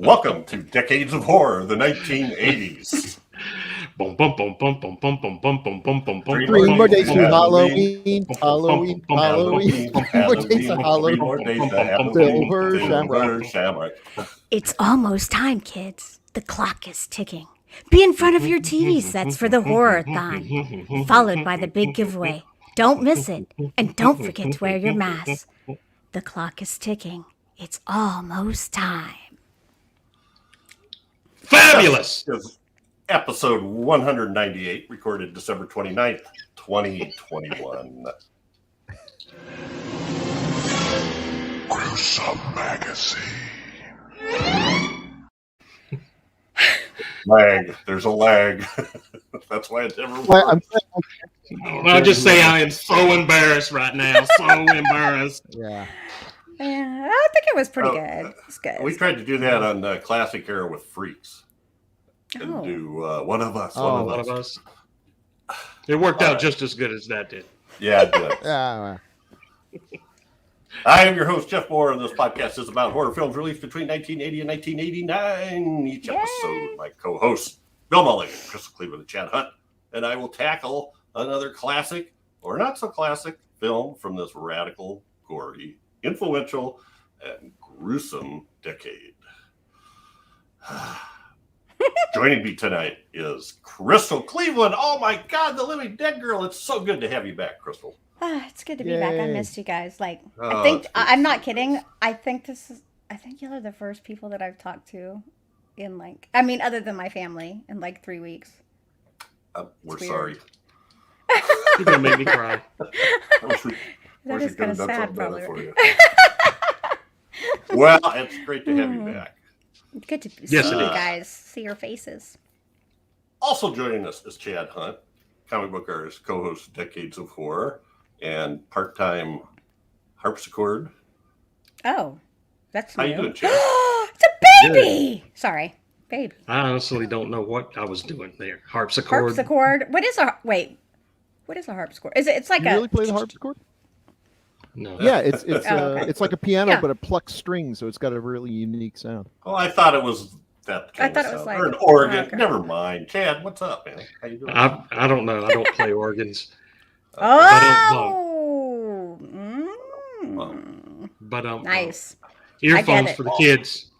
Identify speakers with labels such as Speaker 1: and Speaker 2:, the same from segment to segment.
Speaker 1: Welcome to Decades of Horror, the 1980s.
Speaker 2: Three more days to Halloween, Halloween, Halloween. 3 more days to Halloween.
Speaker 1: Shamrock.
Speaker 3: It's almost time, kids. The clock is ticking. Be in front of your TV sets for the Horrorthon, followed by the big giveaway. Don't miss it, and don't forget to wear your mask. The clock is ticking. It's almost time.
Speaker 4: Fabulous!
Speaker 1: Episode 198, recorded December 29th, 2021.
Speaker 5: Gruesome Magazine.
Speaker 1: Lag. There's a lag. That's why it never works.
Speaker 4: I'll just say I am so embarrassed right now. So embarrassed.
Speaker 2: Yeah.
Speaker 3: Yeah, I think it was pretty good. It's good.
Speaker 1: We tried to do that on Classic Era with Freaks. And do One of Us.
Speaker 4: One of Us. It worked out just as good as that did.
Speaker 1: Yeah, it did.
Speaker 2: Yeah.
Speaker 1: I am your host, Jeff Mohr, and this podcast is about horror films released between 1980 and 1989. Each episode, my co-hosts, Bill Mulligan, Crystal Cleveland, and Chad Hunt, and I will tackle another classic, or not so classic, film from this radical, gory, influential, and gruesome decade. Joining me tonight is Crystal Cleveland. Oh my God, the living dead girl. It's so good to have you back, Crystal.
Speaker 3: It's good to be back. I missed you guys. I think I'm not kidding. I think y'all are the first people that I've talked to in other than my family in 3 weeks.
Speaker 1: We're sorry.
Speaker 4: You're gonna make me cry.
Speaker 3: That is kind of sad, probably.
Speaker 1: For you. Well, it's great to have you back.
Speaker 3: Good to see you guys, see your faces.
Speaker 1: Also joining us is Chad Hunt, comic book artist, co-host of Decades of Horror, and part-time harpsichord.
Speaker 3: Oh, that's
Speaker 1: how
Speaker 3: new.
Speaker 1: you doing, Chad?
Speaker 3: It's a baby. Good. Sorry, baby.
Speaker 4: I honestly don't know what I was doing there. Harpsichord.
Speaker 3: Harpsichord. What is a harpsichord? It's like
Speaker 2: you really play the harpsichord?
Speaker 4: No.
Speaker 2: Yeah, it's like a piano, but it plucks strings, so it's got a really unique sound.
Speaker 1: Oh, I thought it was that kind of sound. Or an organ. Okay. Never mind. Chad, what's up, man? How you doing?
Speaker 4: I don't know. I don't play organs.
Speaker 3: Oh.
Speaker 4: But
Speaker 3: nice.
Speaker 4: Earphones for the kids.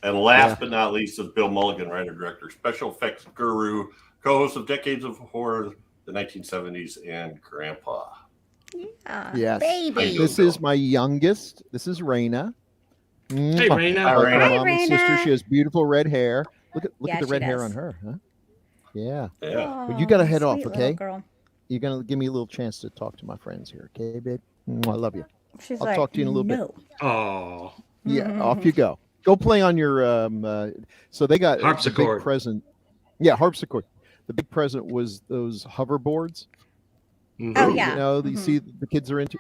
Speaker 1: And last but not least is Bill Mulligan, writer, director, special effects guru, co-host of Decades of Horror, the 1970s, and Grandpa.
Speaker 3: Yeah.
Speaker 2: Yes.
Speaker 3: Baby.
Speaker 2: This is my youngest. This is Raina.
Speaker 4: Hey, Raina.
Speaker 1: Hi, Raina.
Speaker 2: Mom and sister. She has beautiful red hair. Look at the red hair on her, huh? Yeah.
Speaker 1: Yeah.
Speaker 2: But you got to head off, okay?
Speaker 3: Girl.
Speaker 2: You're going to give me a little chance to talk to my friends here, okay, babe? I love you. I'll talk to you in a little bit.
Speaker 4: Oh.
Speaker 2: Yeah, off you go. Go play on your so they got
Speaker 4: harpsichord.
Speaker 2: The big present. Yeah, harpsichord. The big present was those hoverboards.
Speaker 4: Mm-hmm.
Speaker 3: Oh yeah.
Speaker 2: You know, you see the kids are into.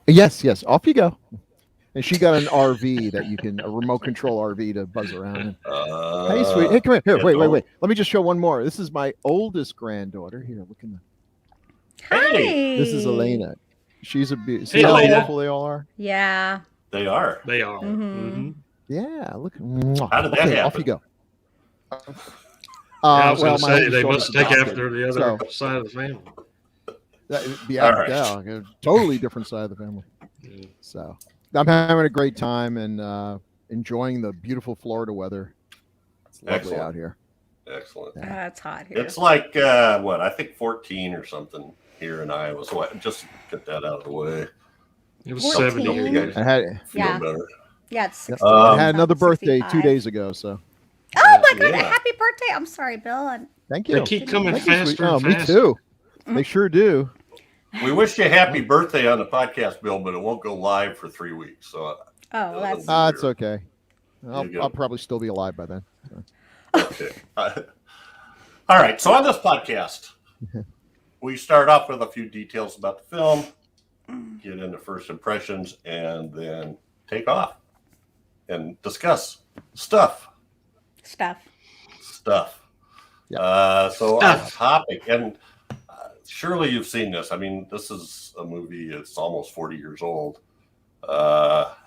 Speaker 2: Yes. Off you go. And she got an RV that you can a remote control RV to buzz around in. Hey, sweet. Hey, come here. Wait. Let me just show one more. This is my oldest granddaughter. Here, look in the.
Speaker 3: Hi.
Speaker 2: This is Elena. She's a beauty. See
Speaker 4: Hey,
Speaker 2: how
Speaker 4: Elena.
Speaker 2: beautiful they all are?
Speaker 3: Yeah.
Speaker 1: They are.
Speaker 3: Mm-hmm.
Speaker 2: Yeah. Look.
Speaker 1: How did that happen?
Speaker 2: Off you go.
Speaker 4: I was going to
Speaker 2: my
Speaker 4: say
Speaker 2: oldest
Speaker 4: they
Speaker 2: daughter's
Speaker 4: must take
Speaker 2: adopted,
Speaker 4: after the other side of the family.
Speaker 1: Right.
Speaker 2: A totally different side of the family.
Speaker 4: Yeah.
Speaker 2: So I'm having a great time and enjoying the beautiful Florida weather. It's lovely out here.
Speaker 1: Excellent.
Speaker 3: It's hot here.
Speaker 1: It's like I think 14 or something here in Iowa. So just get that out of the way.
Speaker 4: It was
Speaker 3: 14.
Speaker 4: 70
Speaker 1: You
Speaker 4: here.
Speaker 1: guys
Speaker 2: I had
Speaker 1: feel better.
Speaker 3: Yeah, it's 60.
Speaker 2: I had another birthday
Speaker 3: 65.
Speaker 2: 2 days ago. So
Speaker 3: Oh my God!
Speaker 1: Yeah.
Speaker 3: Happy birthday! I'm sorry, Bill.
Speaker 2: thank you.
Speaker 4: They keep coming
Speaker 2: Thank you,
Speaker 4: faster
Speaker 2: sweet.
Speaker 4: and
Speaker 2: Me
Speaker 4: faster.
Speaker 2: too. They sure do.
Speaker 1: We wish you a happy birthday on the podcast, Bill, but it won't go live for 3 weeks. So
Speaker 3: That's
Speaker 2: It's okay. I'll probably still be alive by then. So.
Speaker 1: okay. All right. So on this podcast, we start off with a few details about the film, get into first impressions, and then take off and discuss stuff.
Speaker 2: Yep.
Speaker 1: So our topic, and surely you've seen this. I mean, this is a movie. It's almost 40 years old.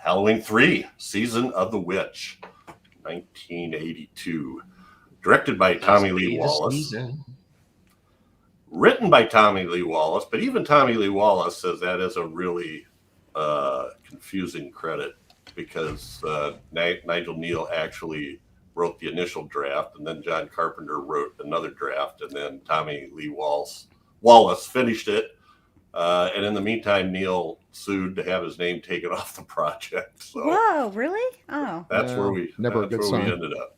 Speaker 1: Halloween 3, Season of the Witch, 1982. Directed by Tommy Lee Wallace. Written by Tommy Lee Wallace, but even Tommy Lee Wallace says that is a really confusing credit because Nigel Neal actually wrote the initial draft, and then John Carpenter wrote another draft, and then Tommy Lee Wallace finished it. And in the meantime, Neal sued to have his name taken off the project. So
Speaker 3: whoa, really? Oh,
Speaker 1: that's where we ended up.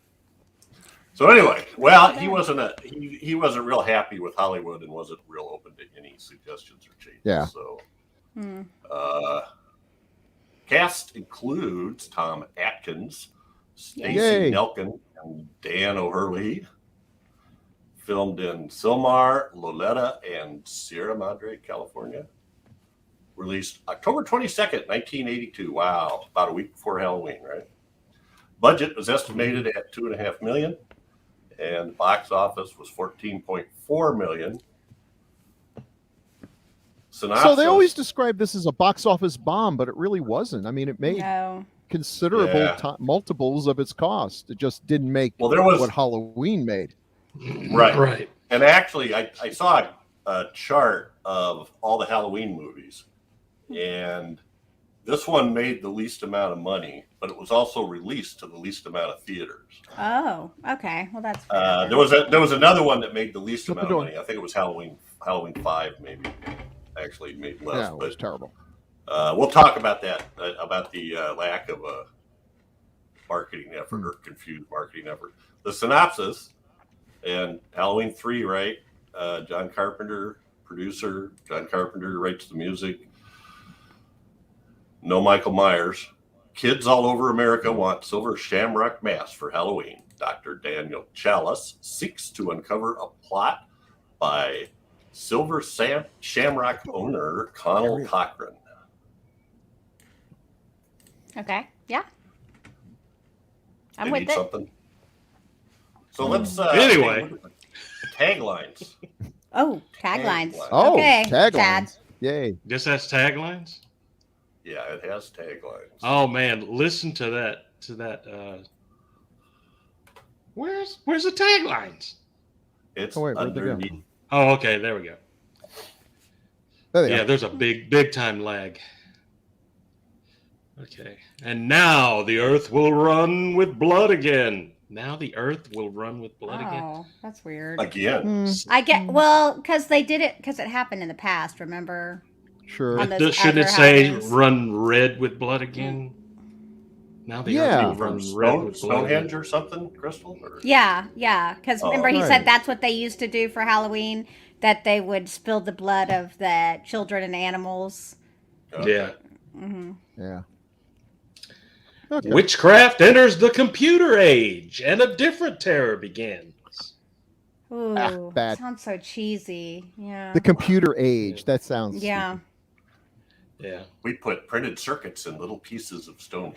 Speaker 1: So anyway, well, he wasn't real happy with Hollywood and wasn't real open to any suggestions or changes.
Speaker 2: Yeah.
Speaker 1: So, cast includes Tom Atkins, Stacey Nelkin, and Dan O'Hurley. Filmed in Sylmar, Loleta, and Sierra Madre, California. Released October 22nd, 1982. Wow, about a week before Halloween, right? Budget was estimated at $2.5 million, and box office was $14.4 million. Synopsis.
Speaker 2: So they always describe this as a box office bomb, but it really wasn't. I mean, it made considerable multiples of its cost. It just didn't make what Halloween made.
Speaker 1: Right. And actually, I saw a chart of all the Halloween movies, and this one made the least amount of money, but it was also released to the least amount of theaters.
Speaker 3: Oh, okay. Well, that's
Speaker 1: there was another one that made the least amount of money. I think it was Halloween 5, maybe. Actually made less.
Speaker 2: Yeah, it was terrible.
Speaker 1: We'll talk about that, about the lack of a marketing effort or confused marketing effort. The synopsis. And Halloween 3, right? John Carpenter, producer. John Carpenter writes the music. No Michael Myers. Kids all over America want Silver Shamrock Mass for Halloween. Dr. Daniel Challis seeks to uncover a plot by Silver Shamrock owner Conal Cochran.
Speaker 3: Okay, yeah. I'm with it.
Speaker 1: Something. So let's
Speaker 4: anyway.
Speaker 1: Taglines.
Speaker 3: Oh, taglines.
Speaker 2: Oh,
Speaker 3: okay.
Speaker 2: taglines. Yay.
Speaker 4: Just has taglines?
Speaker 1: Yeah, it has taglines.
Speaker 4: Oh man, listen to that Where's the taglines?
Speaker 1: It's
Speaker 2: underneath.
Speaker 4: Oh, okay, there we go.
Speaker 2: There
Speaker 4: there's a big time lag. Okay. And now the earth will run with blood again. Now the earth will run with blood again.
Speaker 3: Oh, that's weird.
Speaker 1: Again.
Speaker 3: I get because they did it because it happened in the past. Remember?
Speaker 2: Sure.
Speaker 4: Shouldn't it say run red with blood again? Now the earth will run red with blood.
Speaker 1: Stonehenge or something, Crystal? Or?
Speaker 3: Yeah. Because remember he said that's what they used to do for Halloween. That they would spill the blood of the children and animals.
Speaker 1: Okay.
Speaker 4: Yeah.
Speaker 3: Mm-hmm.
Speaker 2: Yeah. Okay.
Speaker 4: Witchcraft enters the computer age, and a different terror begins.
Speaker 3: Ooh,
Speaker 2: bad.
Speaker 3: Sounds so cheesy. Yeah.
Speaker 2: The computer age. That sounds.
Speaker 3: Yeah.
Speaker 4: Yeah.
Speaker 1: We put printed circuits in little pieces of stone.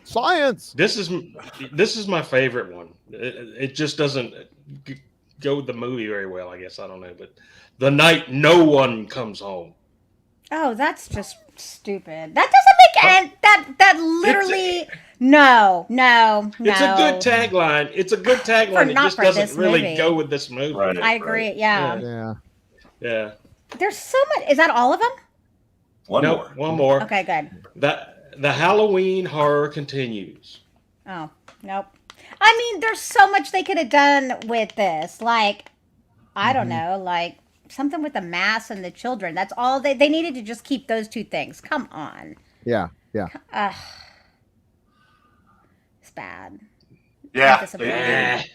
Speaker 2: Science.
Speaker 4: This is my favorite one. It just doesn't go with the movie very well, I guess. I don't know, but the night no one comes home.
Speaker 3: Oh, that's just stupid. That doesn't make that literally no.
Speaker 4: It's a good tagline. It just doesn't really go with this movie.
Speaker 1: Right,
Speaker 3: I agree.
Speaker 1: right.
Speaker 2: Yeah.
Speaker 4: Yeah.
Speaker 3: There's so much. Is that all of them?
Speaker 1: One
Speaker 3: Okay,
Speaker 1: more.
Speaker 3: good.
Speaker 4: The Halloween horror continues.
Speaker 3: Oh, nope. I mean, there's so much they could have done with this. Like, I don't know, like something with the mass and the children. That's all they needed to just keep those two things. Come on.
Speaker 2: Yeah.
Speaker 3: It's bad.
Speaker 1: Yeah, they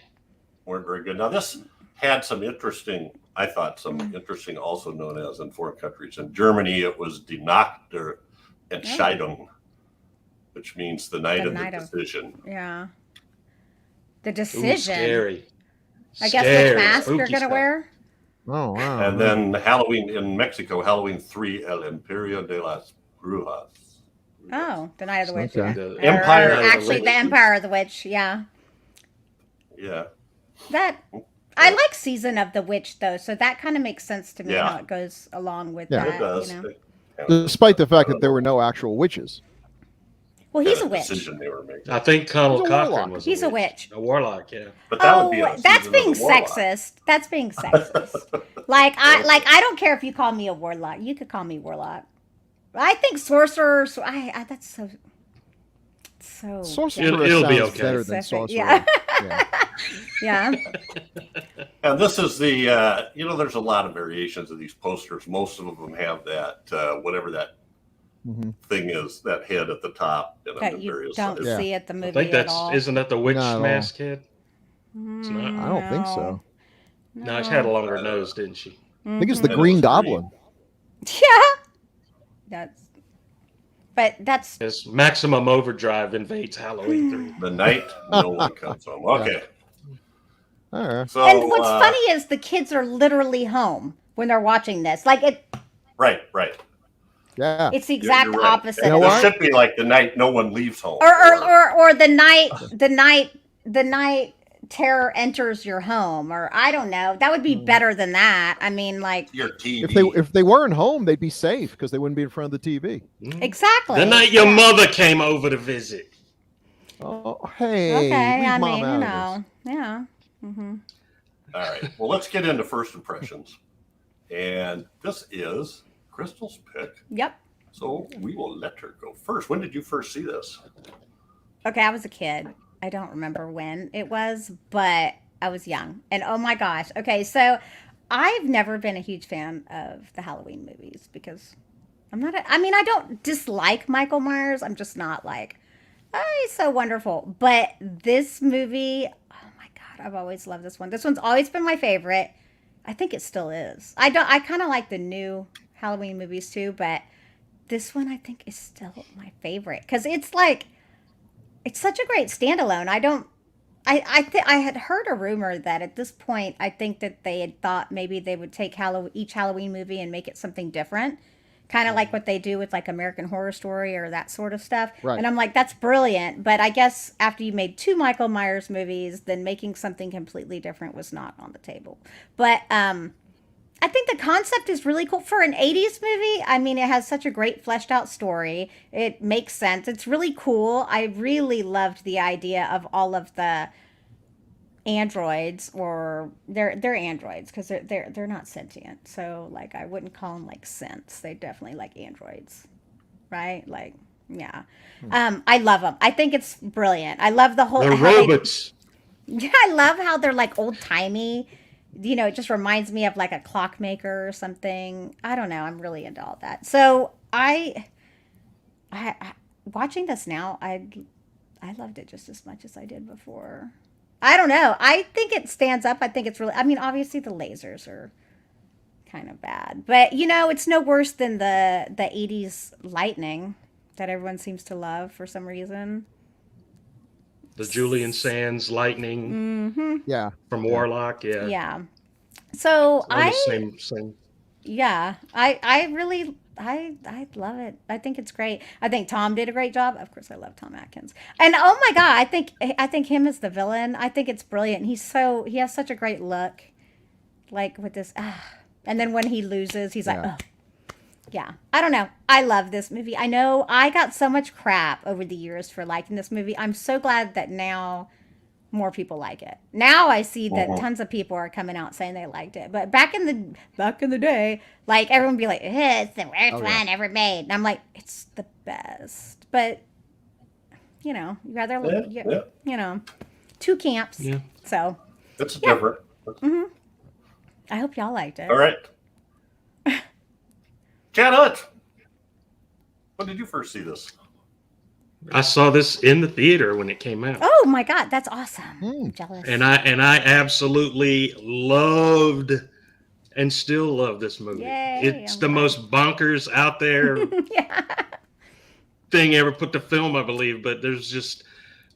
Speaker 1: weren't very good. Now this had some interesting, also known as in foreign countries. In Germany, it was Die Nacht der Entscheidung, which means the night of the decision.
Speaker 3: Yeah. The decision.
Speaker 4: Ooh, scary.
Speaker 3: I guess which mask you're going to wear?
Speaker 2: Oh, wow.
Speaker 1: And then Halloween in Mexico, Halloween 3, El Imperio de las Brujas.
Speaker 3: Oh, the Night of the Witch.
Speaker 2: Okay.
Speaker 3: Yeah.
Speaker 1: The Empire of the
Speaker 3: Actually,
Speaker 1: Witch.
Speaker 3: the Empire of the Witch, yeah.
Speaker 1: Yeah.
Speaker 3: I like Season of the Witch, though, so that kind of makes sense to me
Speaker 1: Yeah.
Speaker 3: how it goes along with
Speaker 2: Yeah.
Speaker 3: that.
Speaker 1: It does.
Speaker 3: You know?
Speaker 2: Despite the fact that there were no actual witches.
Speaker 3: Well, he's a witch.
Speaker 1: Decision they were making.
Speaker 4: I think Conal
Speaker 2: He's a
Speaker 4: Cochran
Speaker 2: warlock.
Speaker 4: was
Speaker 3: He's a witch.
Speaker 4: A warlock, yeah.
Speaker 1: But that would be a
Speaker 3: that's
Speaker 1: season
Speaker 3: being
Speaker 1: of the Warlock.
Speaker 3: sexist. That's being sexist. I don't care if you call me a warlock. You could call me warlock. I think sorcerer. That's so.
Speaker 2: Sorcerer
Speaker 4: It'll be
Speaker 2: sounds
Speaker 4: okay.
Speaker 2: better than sorcerer.
Speaker 3: Yeah.
Speaker 2: Yeah.
Speaker 3: Yeah.
Speaker 1: And this is the, there's a lot of variations of these posters. Most of them have that, whatever that thing is, that head at the top.
Speaker 3: That you don't
Speaker 1: sizes.
Speaker 3: see at the movie
Speaker 4: I think
Speaker 3: at all.
Speaker 4: isn't that the witch
Speaker 2: Not at all.
Speaker 4: mask head? It's not.
Speaker 2: I don't think so.
Speaker 4: No, she had a longer nose, didn't she?
Speaker 2: I think it's the
Speaker 1: Mhm.
Speaker 2: Green
Speaker 1: Green.
Speaker 2: Goblin.
Speaker 3: Yeah. That's
Speaker 4: As Maximum Overdrive invades Halloween 3.
Speaker 1: The night no one comes home. Okay.
Speaker 2: All right.
Speaker 1: So,
Speaker 3: and what's funny is the kids are literally home when they're watching this. Like
Speaker 1: Right.
Speaker 2: Yeah.
Speaker 3: it's the exact
Speaker 1: You're right.
Speaker 3: opposite.
Speaker 2: You know
Speaker 1: It
Speaker 2: what?
Speaker 1: should be like the night no one leaves home.
Speaker 3: Or the night terror enters your home, or I don't know. That would be better than that. I mean, like
Speaker 1: Your TV.
Speaker 2: If they weren't home, they'd be safe because they wouldn't be in front of the TV.
Speaker 3: exactly
Speaker 4: The night your mother came over to visit.
Speaker 2: Oh, hey.
Speaker 3: Okay,
Speaker 2: leave
Speaker 3: I
Speaker 2: Mom
Speaker 3: mean,
Speaker 2: out of this.
Speaker 3: yeah. Mm-hmm.
Speaker 1: All right. Well, let's get into first impressions. And this is Crystal's pick.
Speaker 3: Yep.
Speaker 1: So we will let her go first. When did you first see this?
Speaker 3: Okay, I was a kid. I don't remember when it was, but I was young. And oh my gosh. Okay, so I've never been a huge fan of the Halloween movies because I don't dislike Michael Myers. I'm just not like, oh, he's so wonderful. But this movie, oh my God, I've always loved this one. This one's always been my favorite. I think it still is. I kind of like the new Halloween movies too, but this one I think is still my favorite because it's such a great standalone. I had heard a rumor that at this point, I think that they had thought maybe they would take each Halloween movie and make it something different. Kind of like what they do with like American Horror Story or that sort of stuff.
Speaker 2: Right.
Speaker 3: And I'm like, that's brilliant. But I guess after you made 2 Michael Myers movies, then making something completely different was not on the table. But I think the concept is really cool for an 80s movie. I mean, it has such a great fleshed out story. It makes sense. It's really cool. I really loved the idea of all of the androids, or they're androids because they're not sentient. So like I wouldn't call them like synths. They definitely like androids, right? Like yeah. I love them. I think it's brilliant. I love the whole
Speaker 4: They're
Speaker 3: how
Speaker 4: robots.
Speaker 3: I love how they're like old timey. You know, it just reminds me of like a clockmaker or something. I don't know. I'm really into all that. So I watching this now, I loved it just as much as I did before. I don't know. I think it stands up. I think it's really, I mean, obviously the lasers are kind of bad, but you know, it's no worse than the 80s lightning that everyone seems to love for some reason.
Speaker 4: The Julian Sands lightning
Speaker 2: Yeah.
Speaker 4: from Warlock. Yeah.
Speaker 3: Yeah. So
Speaker 4: Same.
Speaker 3: yeah, I really love it. I think it's great. I think Tom did a great job. Of course, I love Tom Atkins. And oh my God, I think him as the villain. I think it's brilliant. He has such a great look, like with this. And then when he loses, he's like,
Speaker 2: Yeah.
Speaker 3: oh. Yeah, I don't know. I love this movie. I know I got so much crap over the years for liking this movie. I'm so glad that now more people like it. Now I see that tons of people are coming out saying they liked it. But back in the day, like everyone would be like, it's the worst one ever made. And I'm like, it's the best. But you know, you rather you know, 2 camps.
Speaker 4: Yeah.
Speaker 3: So
Speaker 1: It's different.
Speaker 3: I hope y'all liked it.
Speaker 1: All right. Chad Hunt. When did you first see this?
Speaker 4: I saw this in the theater when it came out.
Speaker 3: Oh my God, that's awesome. I'm jealous.
Speaker 4: And I absolutely loved and still love this movie.
Speaker 3: Yay,
Speaker 4: It's
Speaker 3: I'm
Speaker 4: the
Speaker 3: glad.
Speaker 4: most bonkers out there
Speaker 3: Yeah.
Speaker 4: thing ever put to film, I believe. But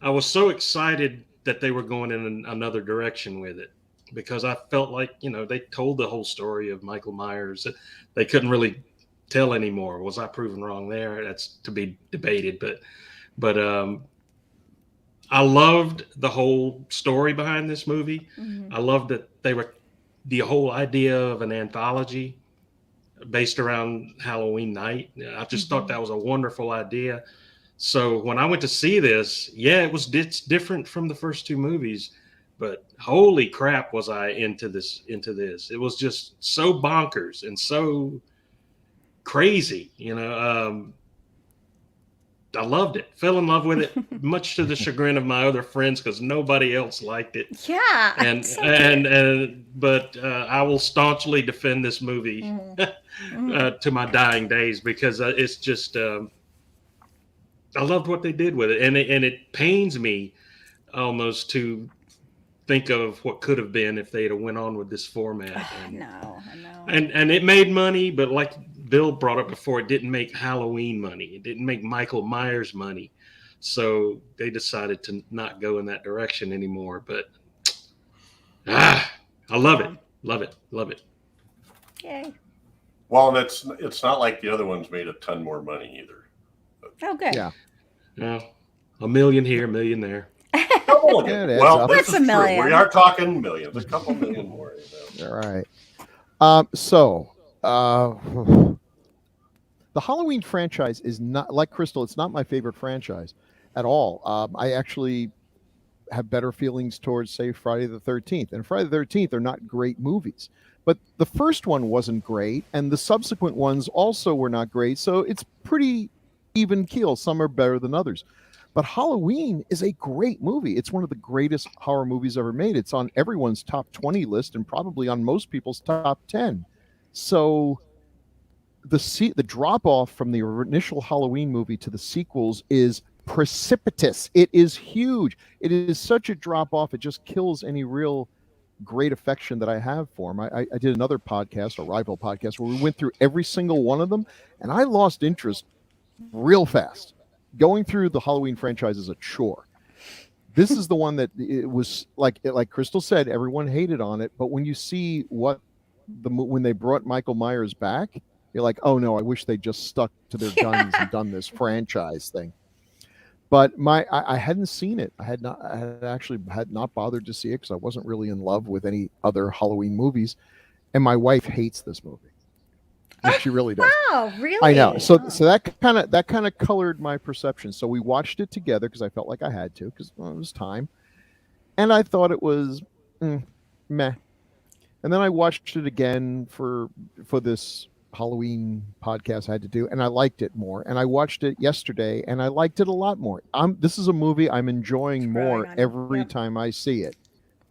Speaker 4: I was so excited that they were going in another direction with it, because I felt like, you know, they told the whole story of Michael Myers. They couldn't really tell anymore. Was I proven wrong there? That's to be debated. But I loved the whole story behind this movie. I loved that the whole idea of an anthology based around Halloween night. I just thought that was a wonderful idea. So when I went to see this, it's different from the first two movies, but holy crap was I into this. It was just so bonkers and so crazy, I loved it. Fell in love with it, much to the chagrin of my other friends because nobody else liked it.
Speaker 3: Yeah,
Speaker 4: but I will staunchly defend this movie to my dying days because it's just I loved what they did with it, and it pains me almost to think of what could have been if they'd have went on with this format.
Speaker 3: I know.
Speaker 4: And it made money, but like Bill brought up before, it didn't make Halloween money. It didn't make Michael Myers money. So they decided to not go in that direction anymore. But I love it. Love it. Love it.
Speaker 3: Yay.
Speaker 1: Well, and it's not like the other ones made a ton more money either.
Speaker 3: Oh, good.
Speaker 2: Yeah.
Speaker 4: $1 million here, $1 million there.
Speaker 1: Well,
Speaker 3: that's $1 million.
Speaker 1: We are talking millions, a couple million more.
Speaker 2: All right. The Halloween franchise is not like Crystal. It's not my favorite franchise at all. I actually have better feelings towards, say, Friday the 13th. And Friday the 13th are not great movies. But the first one wasn't great, and the subsequent ones also were not great. So it's pretty even keel. Some are better than others. But Halloween is a great movie. It's one of the greatest horror movies ever made. It's on everyone's top 20 list and probably on most people's top 10. So the drop off from the initial Halloween movie to the sequels is precipitous. It is huge. It is such a drop off. It just kills any real great affection that I have for him. I did another podcast, a rival podcast, where we went through every single one of them, and I lost interest real fast. Going through the Halloween franchise is a chore. This is the one that it was like Crystal said, everyone hated on it, but when you see when they brought Michael Myers back, you're like, oh no, I wish they just stuck to their guns and done this franchise thing. But I hadn't seen it. I had not bothered to see it because I wasn't really in love with any other Halloween movies. And my wife hates this movie. And she really does.
Speaker 3: Wow, really?
Speaker 2: I know. So that kind of colored my perception. So we watched it together because I felt like I had to because it was time. And I thought it was meh. And then I watched it again for this Halloween podcast I had to do, and I liked it more. And I watched it yesterday, and I liked it a lot more. This is a movie I'm enjoying more every time I see it.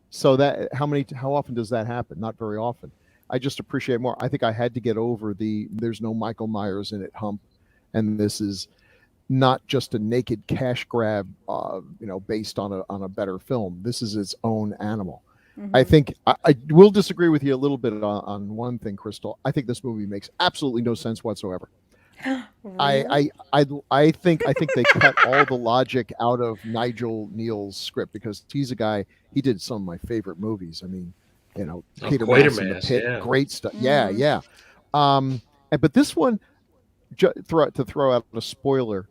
Speaker 2: So that how often does that happen? Not very often. I just appreciate it more. I think I had to get over there's no Michael Myers in it hump, and this is not just a naked cash grab, based on a better film. This is its own animal. Mm-hmm. I think I will disagree with you a little bit on one thing, Crystal. I think this movie makes absolutely no sense whatsoever. Really? I think they cut all the logic out of Nigel Neal's script because he's a guy. He did some of my favorite movies. I mean, Peter Mass in the Pit, great stuff. Mm. Yeah. But this one, to throw out a spoiler,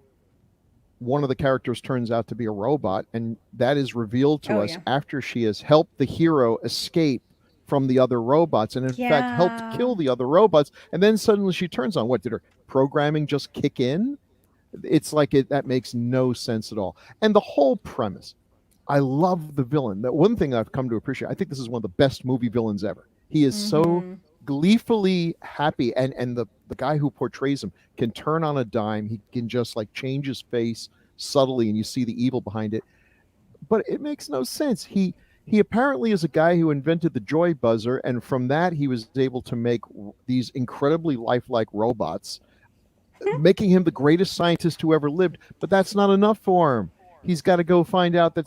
Speaker 2: one of the characters turns out to be a robot, and that is revealed to us after she has helped the hero escape from the other robots, and in fact helped kill the other robots. And then suddenly she turns on. What did her programming just kick in? It's like that makes no sense at all. And the whole premise, I love the villain. That one thing I've come to appreciate. I think this is one of the best movie villains ever. He is so gleefully happy, and the guy who portrays him can turn on a dime. He can just like change his face subtly, and you see the evil behind it. But it makes no sense. He apparently is a guy who invented the joy buzzer, and from that he was able to make these incredibly lifelike robots, making him the greatest scientist who ever lived. But that's not enough for him. He's got to go find out that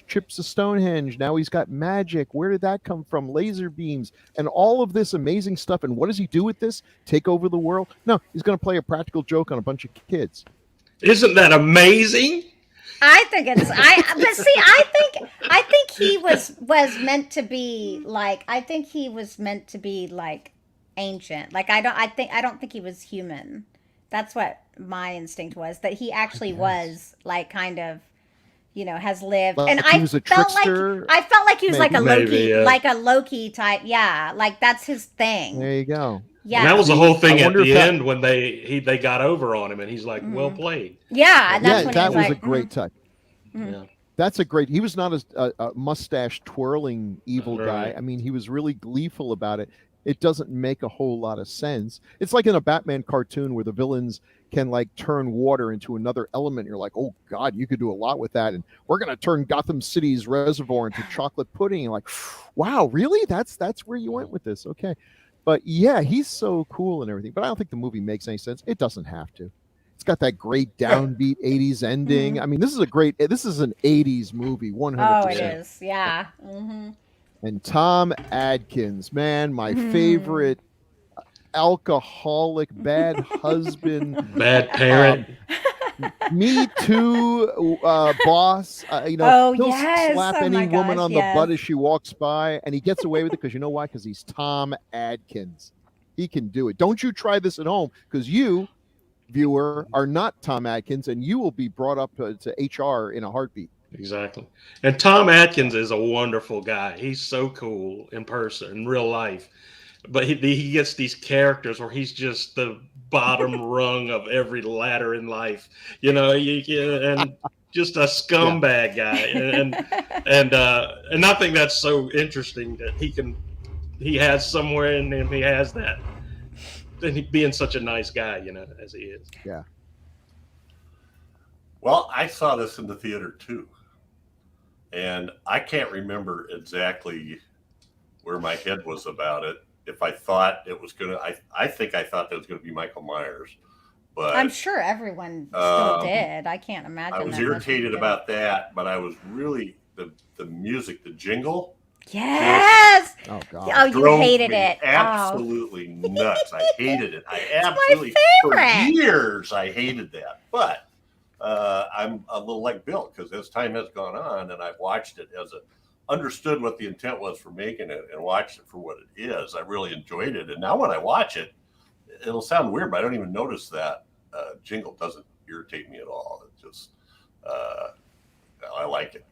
Speaker 2: chips of Stonehenge. Now he's got magic. Where did that come from? Laser beams and all of this amazing stuff. And what does he do with this? Take over the world? No, he's going to play a practical joke on a bunch of kids.
Speaker 4: Isn't that amazing?
Speaker 3: I think it's I think he was meant to be like, I think he was meant to be like ancient. Like I don't think he was human. That's what my instinct was, that he actually was like kind of, has lived.
Speaker 2: Well,
Speaker 3: and I felt like he was like a Loki, like a Loki type. Yeah, like that's his thing.
Speaker 2: There you go.
Speaker 3: Yeah.
Speaker 4: And that was the whole thing
Speaker 2: I
Speaker 4: at
Speaker 2: wonder
Speaker 4: the
Speaker 2: if that-
Speaker 4: end when they got over on him, and he's like, "Well played."
Speaker 3: Yeah, and that's
Speaker 2: Yeah,
Speaker 3: when
Speaker 2: that
Speaker 3: he
Speaker 2: was
Speaker 3: like,
Speaker 2: a great touch.
Speaker 4: Yeah.
Speaker 2: That's a great. He was not a mustache twirling evil guy.
Speaker 4: Right.
Speaker 2: I mean, he was really gleeful about it. It doesn't make a whole lot of sense. It's like in a Batman cartoon where the villains can like turn water into another element. You're like, oh God, you could do a lot with that. And we're gonna turn Gotham City's reservoir into chocolate pudding. You're like, wow, really? That's where you went with this. Okay. But yeah, he's so cool and everything. But I don't think the movie makes any sense. It doesn't have to. It's got that great downbeat 80s ending. I mean, this is an 80s movie, 100%.
Speaker 3: oh, it is. Yeah. Mm-hmm.
Speaker 2: And Tom Atkins, man, my favorite alcoholic, bad husband,
Speaker 4: Bad parent.
Speaker 2: Me Too boss.
Speaker 3: Oh,
Speaker 2: he'll
Speaker 3: yes.
Speaker 2: slap
Speaker 3: Oh,
Speaker 2: any
Speaker 3: my
Speaker 2: woman
Speaker 3: gosh,
Speaker 2: on
Speaker 3: yes.
Speaker 2: the butt as she walks by, and he gets away with it because you know why? Because he's Tom Atkins. He can do it. Don't you try this at home, because you, viewer, are not Tom Atkins, and you will be brought up to HR in a heartbeat.
Speaker 4: Exactly. And Tom Atkins is a wonderful guy. He's so cool in person, in real life. But he gets these characters where he's just the bottom rung of every ladder in life, and just a scumbag guy. And I think that's so interesting that he has somewhere in him, he has that. And he being such a nice guy, as he is.
Speaker 2: Yeah.
Speaker 1: Well, I saw this in the theater too. And I can't remember exactly where my head was about it. If I thought it was going to, I think I thought that was going to be Michael Myers. But
Speaker 3: I'm sure everyone still did. I can't imagine.
Speaker 1: I was irritated about that, but I was really, the music, the jingle.
Speaker 3: Yes.
Speaker 2: Oh God.
Speaker 3: Oh, you
Speaker 1: drove
Speaker 3: hated
Speaker 1: me
Speaker 3: it.
Speaker 1: absolutely nuts. I hated it. I
Speaker 3: It's
Speaker 1: absolutely,
Speaker 3: my
Speaker 1: for
Speaker 3: favorite.
Speaker 1: years, I hated that. But I'm a little like Bill, because as time has gone on and I've watched it understood what the intent was for making it and watched it for what it is, I really enjoyed it. And now when I watch it, it'll sound weird, but I don't even notice that jingle doesn't irritate me at all. It just, I like it.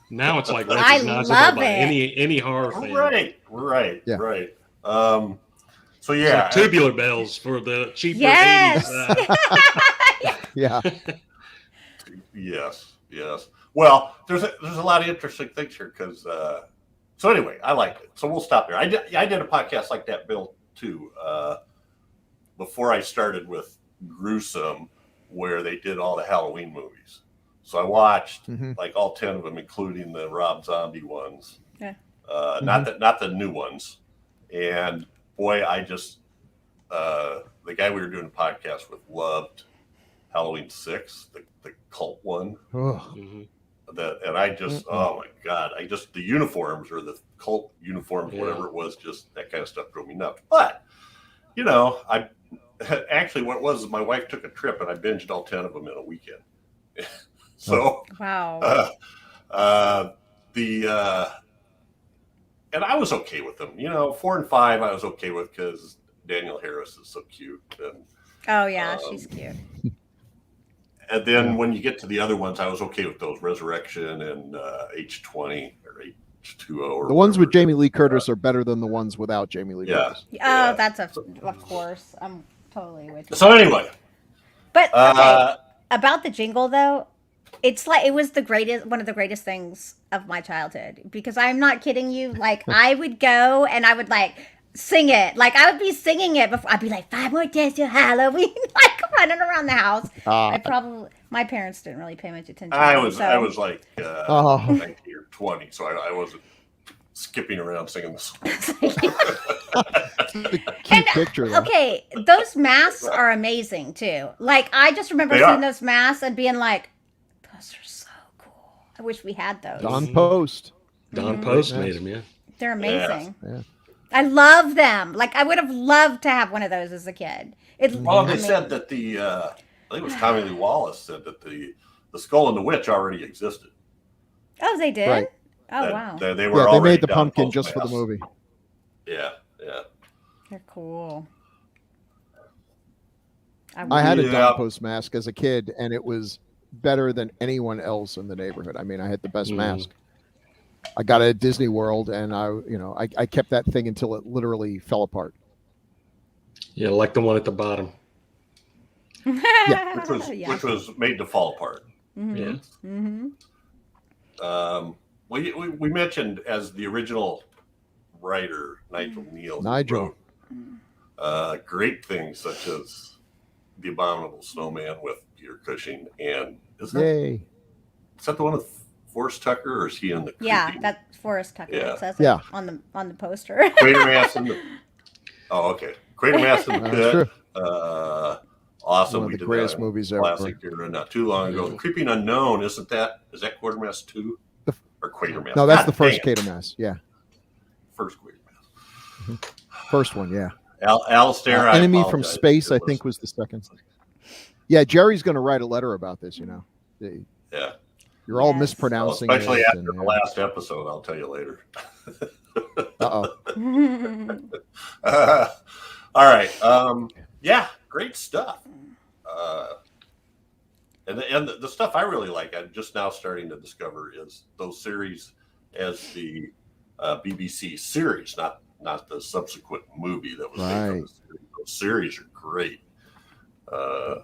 Speaker 4: Now it's like
Speaker 3: I
Speaker 4: recognizable
Speaker 3: love
Speaker 4: by
Speaker 3: it.
Speaker 4: any horror fan.
Speaker 1: Right.
Speaker 2: Yeah.
Speaker 1: Right. So
Speaker 4: It's
Speaker 1: yeah,
Speaker 4: like tubular bells for the cheaper
Speaker 3: Yes.
Speaker 4: 80s.
Speaker 2: Yeah.
Speaker 1: Yes. Well, there's a lot of interesting things here because. So anyway, I liked it. So we'll stop there. I did a podcast like that, Bill, too. Before I started with Gruesome, where they did all the Halloween movies. So I watched like all 10 of them, including the Rob Zombie ones.
Speaker 3: Yeah.
Speaker 1: Not the new ones. And boy, I just the guy we were doing a podcast with loved Halloween 6, the cult one.
Speaker 2: Oh.
Speaker 1: And I just oh my God, the uniforms or the cult uniforms, whatever it was, just that kind of stuff drove me nuts. But I actually what it was is my wife took a trip and I binged all 10 of them in a weekend. So
Speaker 3: Wow.
Speaker 1: And I was okay with them. 4 and 5 I was okay with because Daniel Harris is so cute. And
Speaker 3: Oh yeah, she's cute.
Speaker 1: and then when you get to the other ones, I was okay with those, Resurrection and H20 or H2O. Or
Speaker 2: The ones with
Speaker 1: whatever.
Speaker 2: Jamie Lee Curtis are better than the ones without Jamie Lee Curtis.
Speaker 3: Oh, that's of course. I'm totally with you.
Speaker 1: So anyway,
Speaker 3: But okay, about the jingle though, it's like it was one of the greatest things of my childhood, because I'm not kidding you. Like I would go and I would like sing it. Like I would be singing it before I'd be like 5 more days till Halloween, like running around the house. My parents didn't really pay much attention.
Speaker 1: I was like 19 or 20, so I wasn't skipping around singing the song.
Speaker 2: The cute picture. Though.
Speaker 3: Okay, those masks are amazing too. Like I just remember seeing those masks and being like, those are so cool. I wish we had those.
Speaker 2: Don Post.
Speaker 4: Don Post made him, yeah.
Speaker 3: They're amazing.
Speaker 2: Yeah.
Speaker 3: I love them. Like I would have loved to have one of those as a kid.
Speaker 1: Well, they said that I think it was Tommy Lee Wallace said that the Skull and the Witch already existed.
Speaker 3: Oh, they did?
Speaker 2: Right.
Speaker 3: Oh, wow.
Speaker 1: They
Speaker 2: They
Speaker 1: were already
Speaker 2: made the
Speaker 1: Don
Speaker 2: pumpkin
Speaker 1: Post
Speaker 2: just for the
Speaker 1: masks.
Speaker 2: movie.
Speaker 1: Yeah.
Speaker 3: They're cool.
Speaker 2: I had a
Speaker 1: Yeah.
Speaker 2: Don Post mask as a kid, and it was better than anyone else in the neighborhood. I mean, I had the best mask. I got it at Disney World, and I kept that thing until it literally fell apart.
Speaker 4: Yeah, like the one at the bottom.
Speaker 1: which was made to fall apart.
Speaker 3: Mm-hmm.
Speaker 4: Yeah.
Speaker 3: Mm-hmm.
Speaker 1: We mentioned as the original writer, Nigel. Wrote, great things such as The Abominable Snowman with Peter Cushing, and is that the one with Forrest Tucker, or is he in the?
Speaker 3: Yeah, that's Forrest Tucker.
Speaker 1: Yeah.
Speaker 3: It says it on the poster.
Speaker 1: Quatermass in the. Oh, okay. Quatermass in the Pit. Awesome.
Speaker 2: One of
Speaker 1: we
Speaker 2: the
Speaker 1: did
Speaker 2: greatest
Speaker 1: that
Speaker 2: movies
Speaker 1: classic
Speaker 2: ever.
Speaker 1: era not too long ago. The Creeping Unknown, is that Quatermass 2 or Quatermass?
Speaker 2: No, that's the first Quatermass. Yeah.
Speaker 1: First Quatermass.
Speaker 2: First one, yeah.
Speaker 1: Alistair,
Speaker 2: Enemy from Space, I think, was the second. Yeah, Jerry's going to write a letter about this.
Speaker 1: Yeah.
Speaker 2: You're all mispronouncing
Speaker 1: it. Especially after
Speaker 2: the
Speaker 1: last episode, I'll tell you later. All right. Yeah, great stuff. And the stuff I really like, I'm just now starting to discover, is those series as the BBC series, not the subsequent movie that was made from the series. Those series are great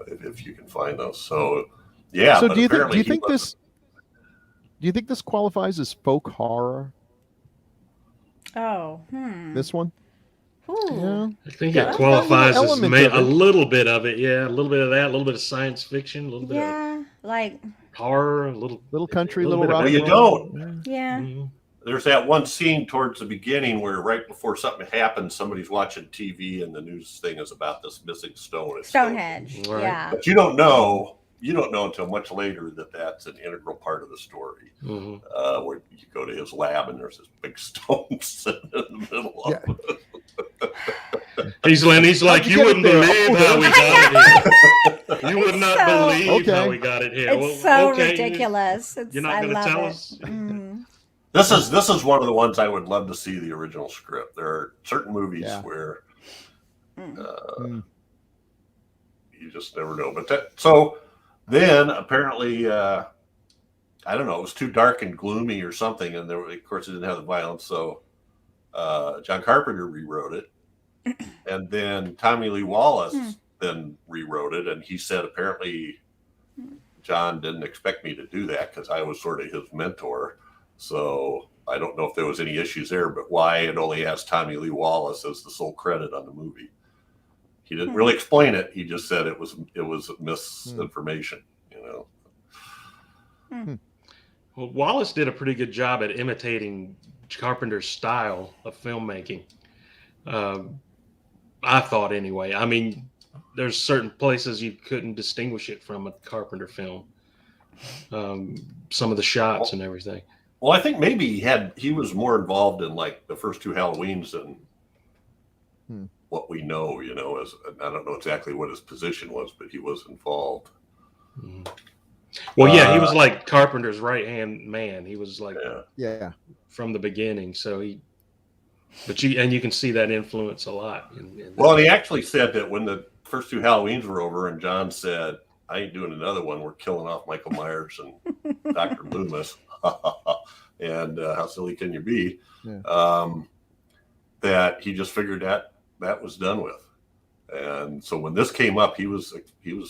Speaker 1: if you can find those. So yeah.
Speaker 2: So do you think this qualifies as folk horror?
Speaker 3: Oh,
Speaker 2: This one?
Speaker 3: Yeah.
Speaker 4: I think it qualifies as a little bit of it. Yeah, a little bit of that, a little bit of science fiction, a little bit of
Speaker 3: like
Speaker 4: horror, a little
Speaker 2: country, little rock.
Speaker 1: Well, you don't.
Speaker 3: Yeah.
Speaker 4: Mm-hmm.
Speaker 1: There's that one scene towards the beginning where right before something happens, somebody's watching TV and the news thing is about this missing stone. It's
Speaker 3: Stonehenge.
Speaker 4: Right.
Speaker 3: Yeah.
Speaker 1: But you don't know until much later that that's an integral part of the story. Where you go to his lab and there's this big stone sitting in the middle of it.
Speaker 4: He's like, you wouldn't believe how we got it here. You would not believe how we got it here.
Speaker 3: It's so ridiculous.
Speaker 4: You're not going to tell us?
Speaker 1: This is one of the ones I would love to see the original script. There are certain movies where you just never know. But so then apparently, I don't know, it was too dark and gloomy or something, and of course it didn't have the violence. So John Carpenter rewrote it, and then Tommy Lee Wallace then rewrote it, and he said apparently John didn't expect me to do that because I was sort of his mentor. So I don't know if there was any issues there, but why it only has Tommy Lee Wallace as the sole credit on the movie. He didn't really explain it. He just said it was misinformation,
Speaker 4: Well, Wallace did a pretty good job at imitating Carpenter's style of filmmaking. I thought anyway. I mean, there's certain places you couldn't distinguish it from a Carpenter film. Some of the shots and everything.
Speaker 1: Well, I think maybe he was more involved in like the first two Halloweens than what we know, as I don't know exactly what his position was, but he was involved.
Speaker 4: Well, yeah, he was like Carpenter's right-hand man. He was like from the beginning. So you can see that influence a lot.
Speaker 1: Well, and he actually said that when the first two Halloweens were over and John said, I ain't doing another one. We're killing off Michael Myers and Dr. Loomis. And how silly can you be? That he just figured that was done with. And so when this came up, he was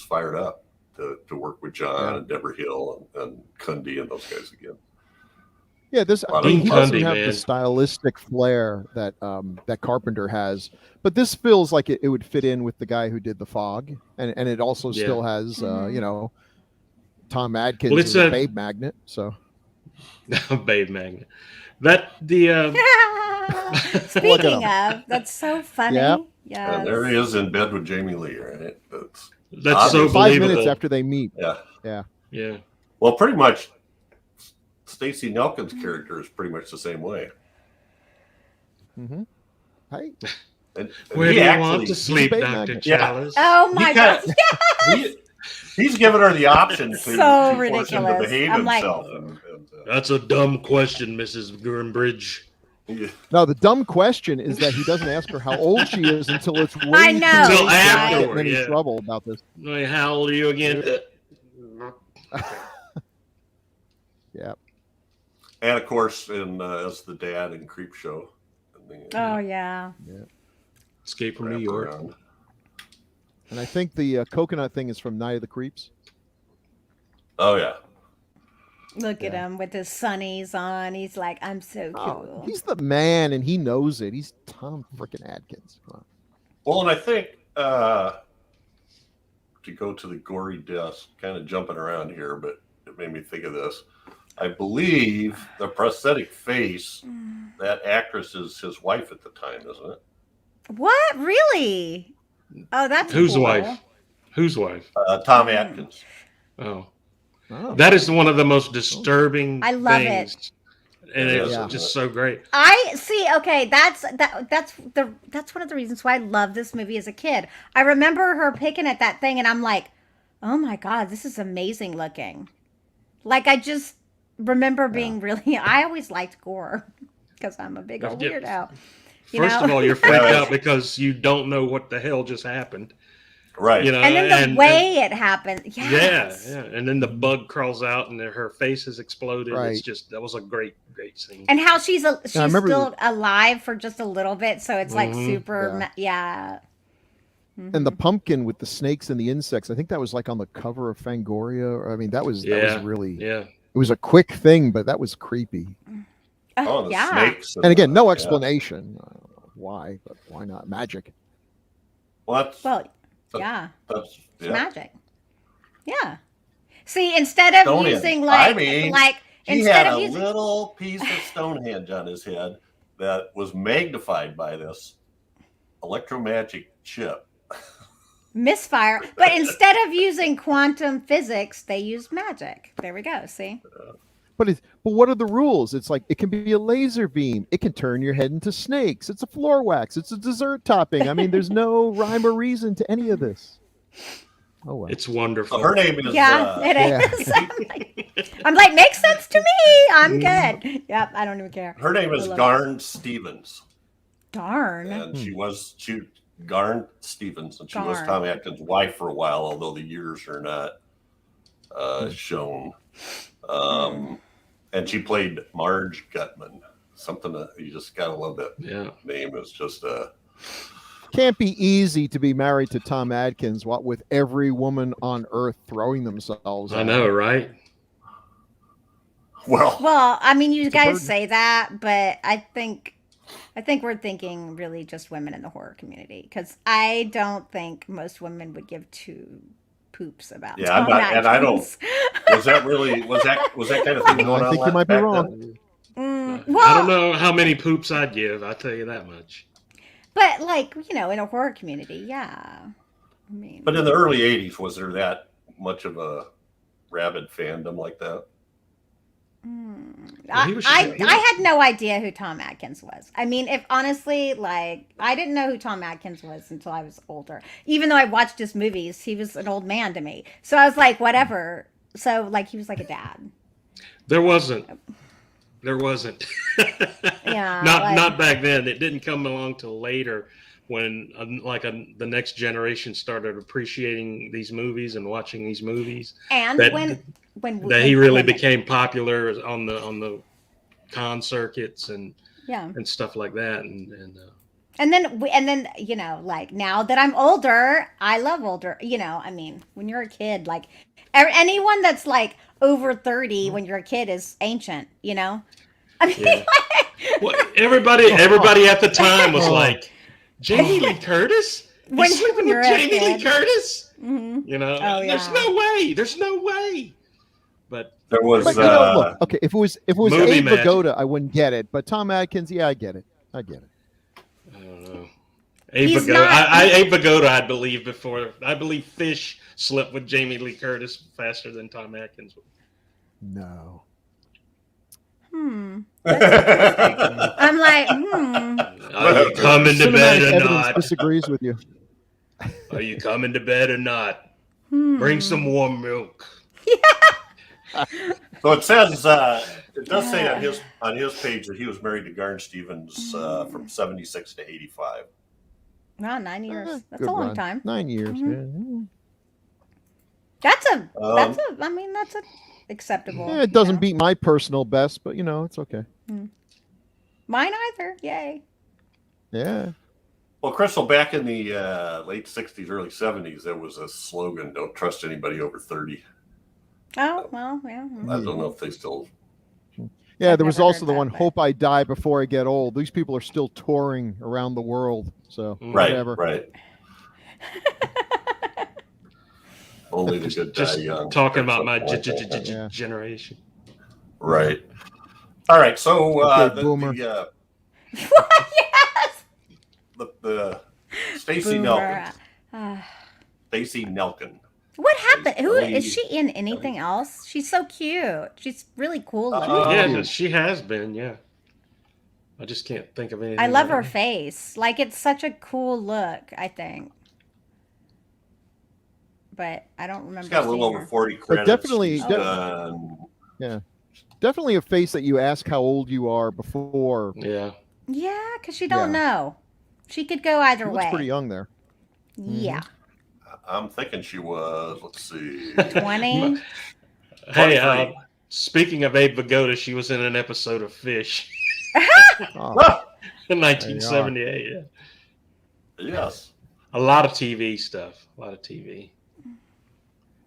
Speaker 1: fired up to work with John and Deborah Hill and Cundy and those guys again.
Speaker 2: Yeah, he doesn't have the stylistic flair that that Carpenter has, but this feels like it would fit in with the guy who did The Fog, and it also still has Tom Adkins as a Babe Magnet. So
Speaker 4: Babe Magnet. That
Speaker 3: Speaking of, that's so funny.
Speaker 2: Yep.
Speaker 3: Yeah,
Speaker 1: there he is in bed with Jamie Lee, right?
Speaker 4: That's so
Speaker 2: 5 minutes after they meet.
Speaker 4: Yeah.
Speaker 1: Well, pretty much. Stacey Nelkin's character is pretty much the same way.
Speaker 2: Hey.
Speaker 1: And
Speaker 4: where do you want to sleep, Dr. Challis?
Speaker 3: Oh my God!
Speaker 1: He's given her the option to
Speaker 3: so
Speaker 1: force him to behave himself.
Speaker 4: That's a dumb question, Mrs. Grimbridge.
Speaker 2: No, the dumb question is that he doesn't ask her how old she is until it's way
Speaker 3: I know.
Speaker 4: Until afterward,
Speaker 2: in trouble about this.
Speaker 4: Like, how old are you again?
Speaker 2: Yeah.
Speaker 1: And of course, as the dad in Creep Show.
Speaker 3: Oh yeah.
Speaker 4: Escape from New York.
Speaker 2: And I think the coconut thing is from Night of the Creeps.
Speaker 1: Oh yeah.
Speaker 3: Look at him with his sunnies on. He's like, I'm so cool.
Speaker 2: Oh, he's the man, and he knows it. He's Tom frickin' Atkins. Come on.
Speaker 1: Well, and I think to go to the gory deaths, kind of jumping around here, but it made me think of this. I believe the prosthetic face, that actress is his wife at the time, isn't it?
Speaker 3: What? Really? Oh, that's
Speaker 4: Whose
Speaker 3: cool.
Speaker 4: wife? Whose wife?
Speaker 1: Tom Atkins.
Speaker 4: Oh.
Speaker 2: Oh.
Speaker 4: That is one of the most disturbing
Speaker 3: I love
Speaker 4: things.
Speaker 3: it.
Speaker 4: And it's
Speaker 2: Yeah.
Speaker 4: just so great.
Speaker 3: I see. Okay, that's one of the reasons why I love this movie as a kid. I remember her picking at that thing, and I'm like, "Oh my god, this is amazing looking." Like I just remember being really. I always liked gore because I'm a big old
Speaker 4: Yeah.
Speaker 3: weirdo.
Speaker 4: First of all, you're freaked out because you don't know what the hell just happened.
Speaker 1: Right.
Speaker 4: You know,
Speaker 3: and then the way it happened. Yes.
Speaker 4: Yeah. And then the bug crawls out and her face has exploded.
Speaker 2: Right.
Speaker 4: It's just, that was a great scene.
Speaker 3: And how she's
Speaker 2: remember
Speaker 3: still alive for just a little bit, so it's like
Speaker 4: Mhm.
Speaker 3: super.
Speaker 2: Yeah.
Speaker 3: Yeah.
Speaker 2: And the pumpkin with the snakes and the insects. I think that was like on the cover of Fangoria. I mean, that was really.
Speaker 4: Yeah.
Speaker 2: It was a quick thing, but that was creepy.
Speaker 1: Oh, the
Speaker 3: yeah.
Speaker 1: snakes.
Speaker 2: And again, no explanation. I don't know why, but why not? Magic.
Speaker 1: Well,
Speaker 3: Yeah.
Speaker 1: that's
Speaker 3: It's magic. Yeah. See, instead of
Speaker 1: Stonehenge.
Speaker 3: using
Speaker 1: He
Speaker 3: instead
Speaker 1: had
Speaker 3: of
Speaker 1: a
Speaker 3: using
Speaker 1: little piece of Stonehenge on his head that was magnified by this electromagic chip.
Speaker 3: misfire, but instead of using quantum physics, they used magic. There we go. See?
Speaker 2: But what are the rules? It's like it can be a laser beam. It can turn your head into snakes. It's a floor wax. It's a dessert topping. I mean, there's no rhyme or reason to any of this. Oh well.
Speaker 4: It's wonderful.
Speaker 1: Her name is
Speaker 3: It is. I'm like, makes sense to me. I'm good. Yep, I don't even care.
Speaker 1: her name is Garn Stevens,
Speaker 3: Darn.
Speaker 1: and she Garn Stevens, and she was
Speaker 3: Garn.
Speaker 1: Tom Atkins' wife for a while, although the years are not shown. And she played Marge Gutman. Something that you just gotta love that name. Is just
Speaker 2: Can't be easy to be married to Tom Atkins with every woman on earth throwing themselves.
Speaker 4: I know, right?
Speaker 1: well.
Speaker 3: I mean, you guys
Speaker 2: burden.
Speaker 3: say that, but I think we're thinking really just women in the horror community, because I don't think most women would give two poops about.
Speaker 1: Yeah,
Speaker 3: Tom
Speaker 1: and I don't.
Speaker 3: Atkins.
Speaker 1: Was that kind of thing going on?
Speaker 2: I think you might be
Speaker 1: back
Speaker 2: wrong.
Speaker 1: then?
Speaker 4: I don't know how many poops I'd give. I'll tell you that much.
Speaker 3: But in a horror community, yeah. I mean,
Speaker 1: But in the early '80s, was there that much of a rabid fandom like that?
Speaker 3: I had no idea who Tom Atkins was. I mean, if honestly, I didn't know who Tom Atkins was until I was older. Even though I watched his movies, he was an old man to me. So I was like, whatever. So he was like a dad.
Speaker 4: There wasn't.
Speaker 3: Yeah.
Speaker 4: Not back then. It didn't come along till later, when the next generation started appreciating these movies and watching these movies.
Speaker 3: And when
Speaker 4: he really became popular on the con circuits and stuff like that,
Speaker 3: and then now that I'm older, I love older. I mean, when you're a kid, anyone that's over 30 when you're a kid is ancient. I mean,
Speaker 4: well, everybody at the time was like, Jamie Lee Curtis?
Speaker 3: When
Speaker 4: He's sleeping
Speaker 3: you're
Speaker 4: with
Speaker 3: a
Speaker 4: Jamie Lee
Speaker 3: kid.
Speaker 4: Curtis?
Speaker 3: Mhm.
Speaker 4: There's no way. But
Speaker 1: There was.
Speaker 2: But look, okay, if it was
Speaker 4: Movie
Speaker 2: Abe
Speaker 4: magic.
Speaker 2: Vigoda, I wouldn't get it. But Tom Atkins, yeah, I get it.
Speaker 4: I don't know. Abe
Speaker 3: He's
Speaker 4: Vigoda,
Speaker 3: not-
Speaker 4: Abe Vigoda, I believe before. I believe Fish slept with Jamie Lee Curtis faster than Tom Atkins.
Speaker 2: No.
Speaker 3: I'm like,
Speaker 4: Are you coming to bed
Speaker 2: Cinematic
Speaker 4: or
Speaker 2: evidence
Speaker 4: not?
Speaker 2: disagrees with you.
Speaker 4: Are you coming to bed or not? Bring some warm milk.
Speaker 1: So it says it does say on his page that he was married to Garn Stevens from '76 to '85.
Speaker 3: wow, 9 years. That's
Speaker 2: Good
Speaker 3: a long
Speaker 2: run.
Speaker 3: time.
Speaker 2: 9 years.
Speaker 3: Mhm.
Speaker 2: Yeah.
Speaker 3: That's acceptable.
Speaker 2: Yeah, it doesn't beat my personal best, but it's okay.
Speaker 3: Mine either. Yay.
Speaker 2: Yeah.
Speaker 1: Well, Crystal, back in the late 60s, early 70s, there was a slogan, don't trust anybody over 30.
Speaker 3: Oh, well, yeah.
Speaker 1: I don't know if they still...
Speaker 2: Yeah,
Speaker 3: I've
Speaker 2: there was
Speaker 3: never
Speaker 2: also
Speaker 3: heard
Speaker 2: the
Speaker 3: that,
Speaker 2: one,
Speaker 3: but-
Speaker 2: Hope I Die Before I Get Old. These people are still touring around the world, so
Speaker 1: Right,
Speaker 2: whatever.
Speaker 1: right. Only the good die
Speaker 4: Just
Speaker 1: young.
Speaker 4: talking about
Speaker 1: or
Speaker 4: my
Speaker 1: something like that.
Speaker 2: Yeah.
Speaker 4: generation.
Speaker 1: Right. All right, so
Speaker 2: Okay, boomer.
Speaker 3: Yes!
Speaker 1: the Stacy
Speaker 3: Boomer.
Speaker 1: Nelkin. Stacy Nelkin.
Speaker 3: What happened? Who
Speaker 1: Ellie-
Speaker 3: is she in anything else? She's so cute. She's really cool looking.
Speaker 4: Yeah, she has been. Yeah, I just can't think of anything.
Speaker 3: I love
Speaker 4: right
Speaker 3: her
Speaker 4: now.
Speaker 3: face. Like, it's such a cool look, I think. But I don't remember.
Speaker 1: She's got a little
Speaker 3: seeing
Speaker 1: over
Speaker 3: her.
Speaker 1: 40 credits.
Speaker 2: definitely-
Speaker 1: She's
Speaker 3: Oh.
Speaker 1: done-
Speaker 2: Yeah. Definitely a face that you ask how old you are before.
Speaker 4: Yeah,
Speaker 3: Yeah, because you don't know. She could go either
Speaker 2: She looks
Speaker 3: way.
Speaker 2: pretty young there.
Speaker 3: Yeah.
Speaker 1: I'm thinking she was, let's see.
Speaker 3: 20?
Speaker 4: Hey,
Speaker 1: 23.
Speaker 4: speaking of Abe Vigoda, she was in an episode of Fish
Speaker 2: Oh,
Speaker 1: Ah,
Speaker 4: in 1978. Yeah.
Speaker 1: yes.
Speaker 4: A lot of TV stuff. A lot of TV.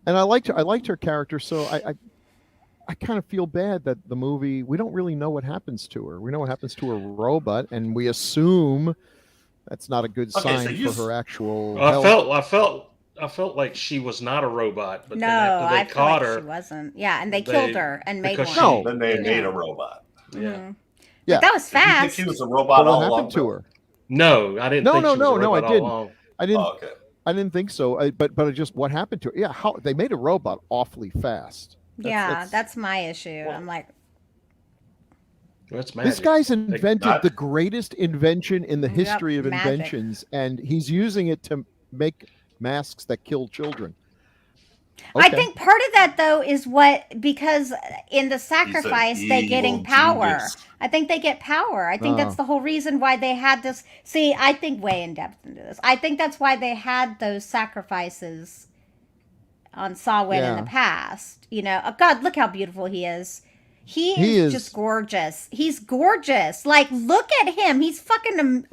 Speaker 2: and I liked her character, so I kind of feel bad that the movie, we don't really know what happens to her. We know what happens to her robot, and we assume that's not a good
Speaker 1: Okay, so
Speaker 2: sign
Speaker 1: you-
Speaker 2: for her actual
Speaker 4: I
Speaker 2: health.
Speaker 4: felt like she was not a robot, but
Speaker 3: No,
Speaker 4: then after
Speaker 3: I
Speaker 4: they
Speaker 3: feel
Speaker 4: caught
Speaker 3: like
Speaker 4: her,
Speaker 3: she wasn't. Yeah, and they
Speaker 4: they-
Speaker 3: killed her and made one.
Speaker 4: because
Speaker 2: No.
Speaker 1: Then they
Speaker 3: Yeah.
Speaker 1: made a robot.
Speaker 4: yeah.
Speaker 3: Mhm.
Speaker 2: Yeah.
Speaker 3: But that was
Speaker 1: Did you think
Speaker 3: fast.
Speaker 1: she was a
Speaker 2: But
Speaker 1: robot all
Speaker 2: what
Speaker 1: along?
Speaker 2: happened to her?
Speaker 4: No, I didn't.
Speaker 2: No,
Speaker 4: think
Speaker 2: no,
Speaker 4: she was a
Speaker 2: no, I
Speaker 4: robot all
Speaker 2: didn't.
Speaker 4: along.
Speaker 2: I
Speaker 1: Oh, okay.
Speaker 2: didn't think so. But I just, what happened to her? Yeah, how they made a robot awfully fast.
Speaker 3: Yeah, that's my issue.
Speaker 1: Well,
Speaker 3: I'm like,
Speaker 4: That's magic.
Speaker 2: This guy's invented
Speaker 1: not-
Speaker 2: the greatest invention in the
Speaker 3: Yep,
Speaker 2: history of
Speaker 3: magic.
Speaker 2: inventions, and he's using it to make masks that kill children.
Speaker 3: I
Speaker 2: Okay.
Speaker 3: think part of that though is because in the sacrifice they getting
Speaker 1: evil
Speaker 3: power.
Speaker 1: genius.
Speaker 3: I think they get power. I think that's
Speaker 2: Oh.
Speaker 3: the whole reason why they had this. See, I think way in depth into this. I think that's why they had those sacrifices on Sawin in
Speaker 2: Yeah.
Speaker 3: the past. You know, oh God, look how beautiful he is. He
Speaker 2: He
Speaker 3: is
Speaker 2: is-
Speaker 3: just gorgeous. He's gorgeous. Like, look at him. He's fucking.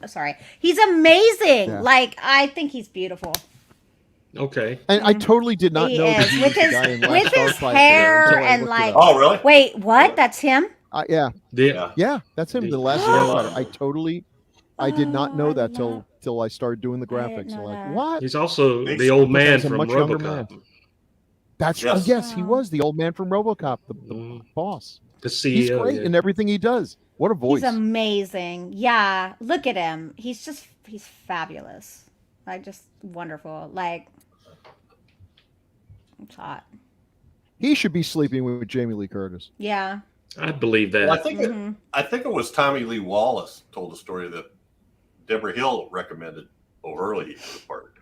Speaker 3: He's amazing.
Speaker 2: Yeah.
Speaker 3: Like, I think he's beautiful.
Speaker 4: Okay.
Speaker 2: And I totally did not
Speaker 3: He
Speaker 2: know that
Speaker 3: is.
Speaker 2: he
Speaker 3: With
Speaker 2: was the
Speaker 3: his-
Speaker 2: guy in Last
Speaker 3: with his
Speaker 2: Starfighter
Speaker 3: hair
Speaker 2: until I
Speaker 3: and,
Speaker 2: looked it
Speaker 3: like-
Speaker 2: up.
Speaker 1: Oh, really?
Speaker 3: Wait, what? That's him?
Speaker 2: Yeah,
Speaker 4: Yeah.
Speaker 2: yeah, that's him. The Last
Speaker 1: Yeah.
Speaker 2: Starfighter. I did not know
Speaker 3: Oh, I
Speaker 2: that
Speaker 3: love-
Speaker 2: till I started doing the
Speaker 3: I didn't
Speaker 2: graphics.
Speaker 3: know
Speaker 2: I'm like,
Speaker 3: that.
Speaker 2: what?
Speaker 4: He's also
Speaker 1: He's-
Speaker 4: the old man
Speaker 2: he's a
Speaker 4: from
Speaker 2: much younger
Speaker 4: RoboCop.
Speaker 2: That's
Speaker 1: Yes.
Speaker 2: yes, he
Speaker 3: Oh.
Speaker 2: was the old man from RoboCop, the
Speaker 4: Mhm.
Speaker 2: boss.
Speaker 4: The
Speaker 2: He's
Speaker 4: CEO.
Speaker 2: great
Speaker 4: yeah.
Speaker 2: in everything he does. What a voice!
Speaker 3: He's amazing. Yeah, look at him. He's fabulous. Like, just wonderful. Like, it's hot.
Speaker 2: He should be sleeping with Jamie Lee Curtis.
Speaker 3: Yeah.
Speaker 4: I believe that.
Speaker 1: Well, I think
Speaker 3: Mhm.
Speaker 1: it was Tommy Lee Wallace told a story that Deborah Hill recommended O'Hurley for the part.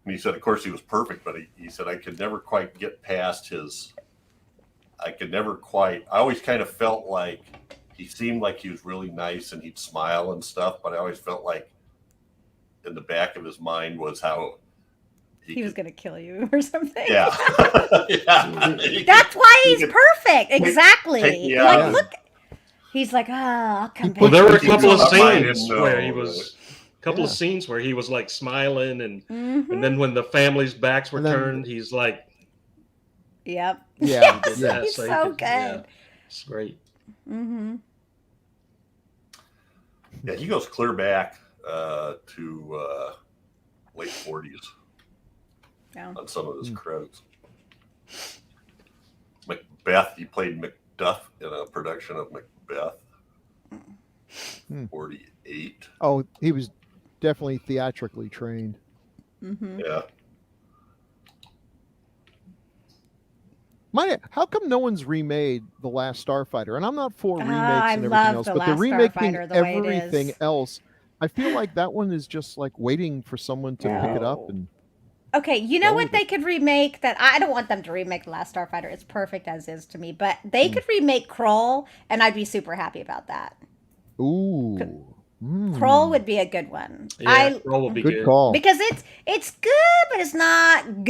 Speaker 1: And he said, of course, he was perfect, but he said, I could never quite get past I always kind of felt like he seemed like he was really nice and he'd smile and stuff, but I always felt like in the back of his mind was how
Speaker 3: He was going to kill you or something.
Speaker 1: yeah. Yeah.
Speaker 3: That's why he's
Speaker 1: He could
Speaker 3: perfect. Exactly.
Speaker 1: take me
Speaker 3: Like,
Speaker 1: out.
Speaker 3: look. He's like, I'll come back.
Speaker 4: Well, there were a
Speaker 1: He
Speaker 4: couple of
Speaker 1: was on mine,
Speaker 4: scenes
Speaker 1: didn't
Speaker 4: where he
Speaker 1: know,
Speaker 4: was, couple of
Speaker 2: Yeah.
Speaker 4: scenes where he was like smiling, and
Speaker 3: Mhm.
Speaker 4: then when the family's backs were
Speaker 2: And then-
Speaker 4: turned, he's like,
Speaker 3: Yep.
Speaker 2: Yeah,
Speaker 3: Yes,
Speaker 2: yeah.
Speaker 3: he's
Speaker 4: So he
Speaker 3: so
Speaker 4: could- yeah.
Speaker 3: good.
Speaker 4: it's great.
Speaker 3: Mm-hmm.
Speaker 1: Yeah, he goes clear back to late 40s
Speaker 3: Yeah.
Speaker 1: on some of his
Speaker 2: Hmm.
Speaker 1: credits. Macbeth, he played Macduff in a production of Macbeth.
Speaker 2: Hmm.
Speaker 1: 48.
Speaker 2: Oh, he was definitely theatrically trained.
Speaker 3: Mm-hmm.
Speaker 1: Yeah.
Speaker 2: How come no one's remade The Last Starfighter? And I'm not for remakes
Speaker 3: I
Speaker 2: and everything
Speaker 3: love
Speaker 2: else,
Speaker 3: The
Speaker 2: but they're
Speaker 3: Last
Speaker 2: remaking
Speaker 3: Starfighter the way it
Speaker 2: everything
Speaker 3: is.
Speaker 2: else. I feel like that one is just like waiting for someone to pick it up.
Speaker 3: No.
Speaker 2: And
Speaker 3: Okay, you know
Speaker 2: Go
Speaker 3: what
Speaker 2: with
Speaker 3: they could remake that I don't want them to remake The Last Starfighter. It's perfect as is to me, but they could remake Kroll and I'd be super happy about that.
Speaker 2: ooh,
Speaker 3: Kroll would be a good one.
Speaker 4: Yeah, Kroll would be
Speaker 2: good
Speaker 4: good.
Speaker 2: call.
Speaker 3: Because it's good, but it's not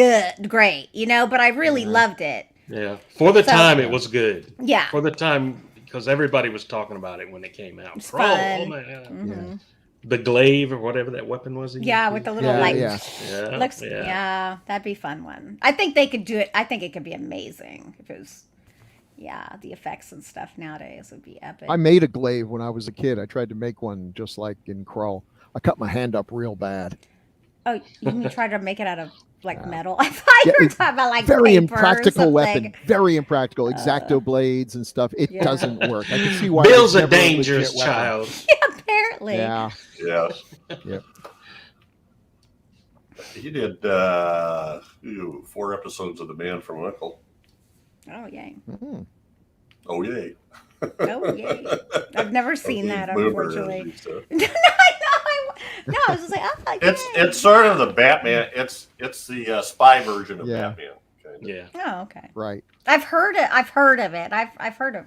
Speaker 3: great, you know, but I really
Speaker 2: Yeah.
Speaker 3: loved it.
Speaker 4: Yeah, for the
Speaker 3: So-
Speaker 4: time it was good.
Speaker 3: Yeah.
Speaker 4: For the time, because everybody was talking about it when it came out.
Speaker 3: It's
Speaker 4: Kroll,
Speaker 3: fun.
Speaker 4: man.
Speaker 3: Mhm.
Speaker 4: the glaive or whatever that weapon was.
Speaker 3: Yeah, with the little
Speaker 2: Yeah,
Speaker 3: like.
Speaker 2: yeah.
Speaker 4: Yeah,
Speaker 3: Looks. Yeah, that'd be a fun one. I think they could do it. I think it could be amazing if it was. Yeah, the effects and stuff nowadays would be epic.
Speaker 2: I made a glaive when I was a kid. I tried to make one just like in Krull. I cut my hand up real bad.
Speaker 3: Oh, you mean try to make it out of like metal? I thought
Speaker 2: Yeah,
Speaker 3: you were
Speaker 2: it's
Speaker 3: talking about like
Speaker 2: very
Speaker 3: paper or
Speaker 2: impractical weapon.
Speaker 3: something.
Speaker 2: Very impractical. X-Acto blades and stuff. It
Speaker 3: Yeah.
Speaker 2: doesn't work. I can see why.
Speaker 4: Bill's
Speaker 2: it's
Speaker 4: a
Speaker 2: never
Speaker 4: dangerous
Speaker 2: legit weapon.
Speaker 4: child.
Speaker 3: Yeah, apparently.
Speaker 2: Yeah.
Speaker 1: Yeah.
Speaker 2: Yep.
Speaker 1: He did 4 episodes of The Man from U.N.C.L.E.
Speaker 3: Oh yay!
Speaker 2: Mhm.
Speaker 1: Oh, yay.
Speaker 3: Oh yay! I've never seen that,
Speaker 1: Boomer,
Speaker 3: unfortunately.
Speaker 1: as he said.
Speaker 3: No, I was just like, oh, yay.
Speaker 1: It's sort of the Batman. It's the spy version of
Speaker 2: Yeah.
Speaker 1: Batman. Kind of.
Speaker 4: Yeah.
Speaker 3: Oh, okay.
Speaker 2: Right.
Speaker 3: I've heard it. I've heard of it. I've heard of.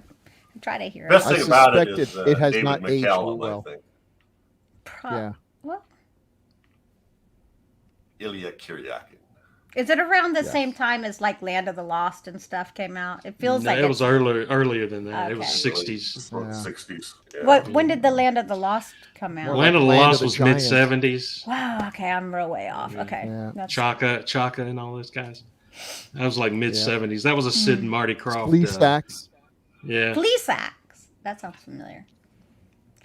Speaker 3: Try to hear it.
Speaker 1: Best
Speaker 2: I
Speaker 1: thing about it
Speaker 2: suspect
Speaker 1: is
Speaker 2: it has
Speaker 1: David
Speaker 2: not aged
Speaker 1: McCallum,
Speaker 2: well.
Speaker 1: I think.
Speaker 2: Yeah.
Speaker 3: What?
Speaker 1: Ilya Kuryakin.
Speaker 3: Is it around the
Speaker 2: Yes.
Speaker 3: same time as like Land of the Lost and stuff came out? It feels
Speaker 4: No,
Speaker 3: like
Speaker 4: it was earlier than that. It was
Speaker 3: Okay.
Speaker 4: 60s.
Speaker 1: Well,
Speaker 2: Yeah.
Speaker 1: 60s. Yeah.
Speaker 3: What? When did the Land of the Lost come out?
Speaker 2: More
Speaker 4: Land of the
Speaker 2: Land of
Speaker 4: Lost
Speaker 2: the
Speaker 4: was
Speaker 2: Giants.
Speaker 4: mid-70s.
Speaker 3: Wow. Okay, I'm real way off.
Speaker 4: Yeah.
Speaker 3: Okay.
Speaker 2: Yeah.
Speaker 3: That's,
Speaker 4: Chaka and all those guys. That was like mid-70s. That was a Sid and Marty Krofft.
Speaker 2: Police stacks.
Speaker 4: Yeah.
Speaker 3: Police Axe. That sounds familiar.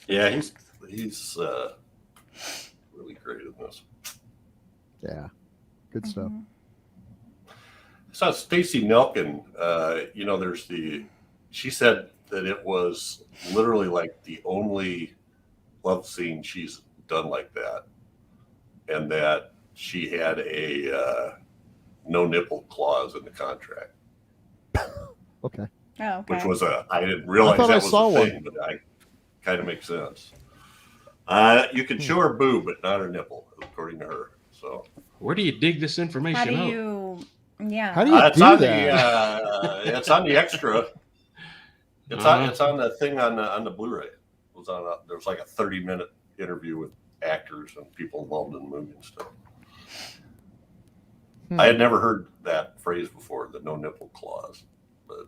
Speaker 1: Yeah, he's really great in this.
Speaker 2: Yeah. Good stuff.
Speaker 3: Mhm.
Speaker 1: I saw Stacy Nelkin. She said that it was literally like the only love scene she's done like that, and that she had a no nipple clause in the contract,
Speaker 2: Okay.
Speaker 3: Oh, okay.
Speaker 1: which was I didn't realize
Speaker 2: thought
Speaker 1: that
Speaker 2: I
Speaker 1: was
Speaker 2: saw
Speaker 1: a
Speaker 2: one.
Speaker 1: thing, but I kind of makes sense. You can show her boob, but not her nipple, according to her. So
Speaker 4: Where do you dig this information
Speaker 3: How do
Speaker 4: out?
Speaker 3: you? Yeah.
Speaker 2: How do you
Speaker 1: it's
Speaker 2: do
Speaker 1: on
Speaker 2: that?
Speaker 1: it's on the extra. It's on the thing on the Blu-ray. It was on. There was like a 30-minute interview with actors and people involved in the movie and stuff. I had never heard that phrase before, the no nipple clause, but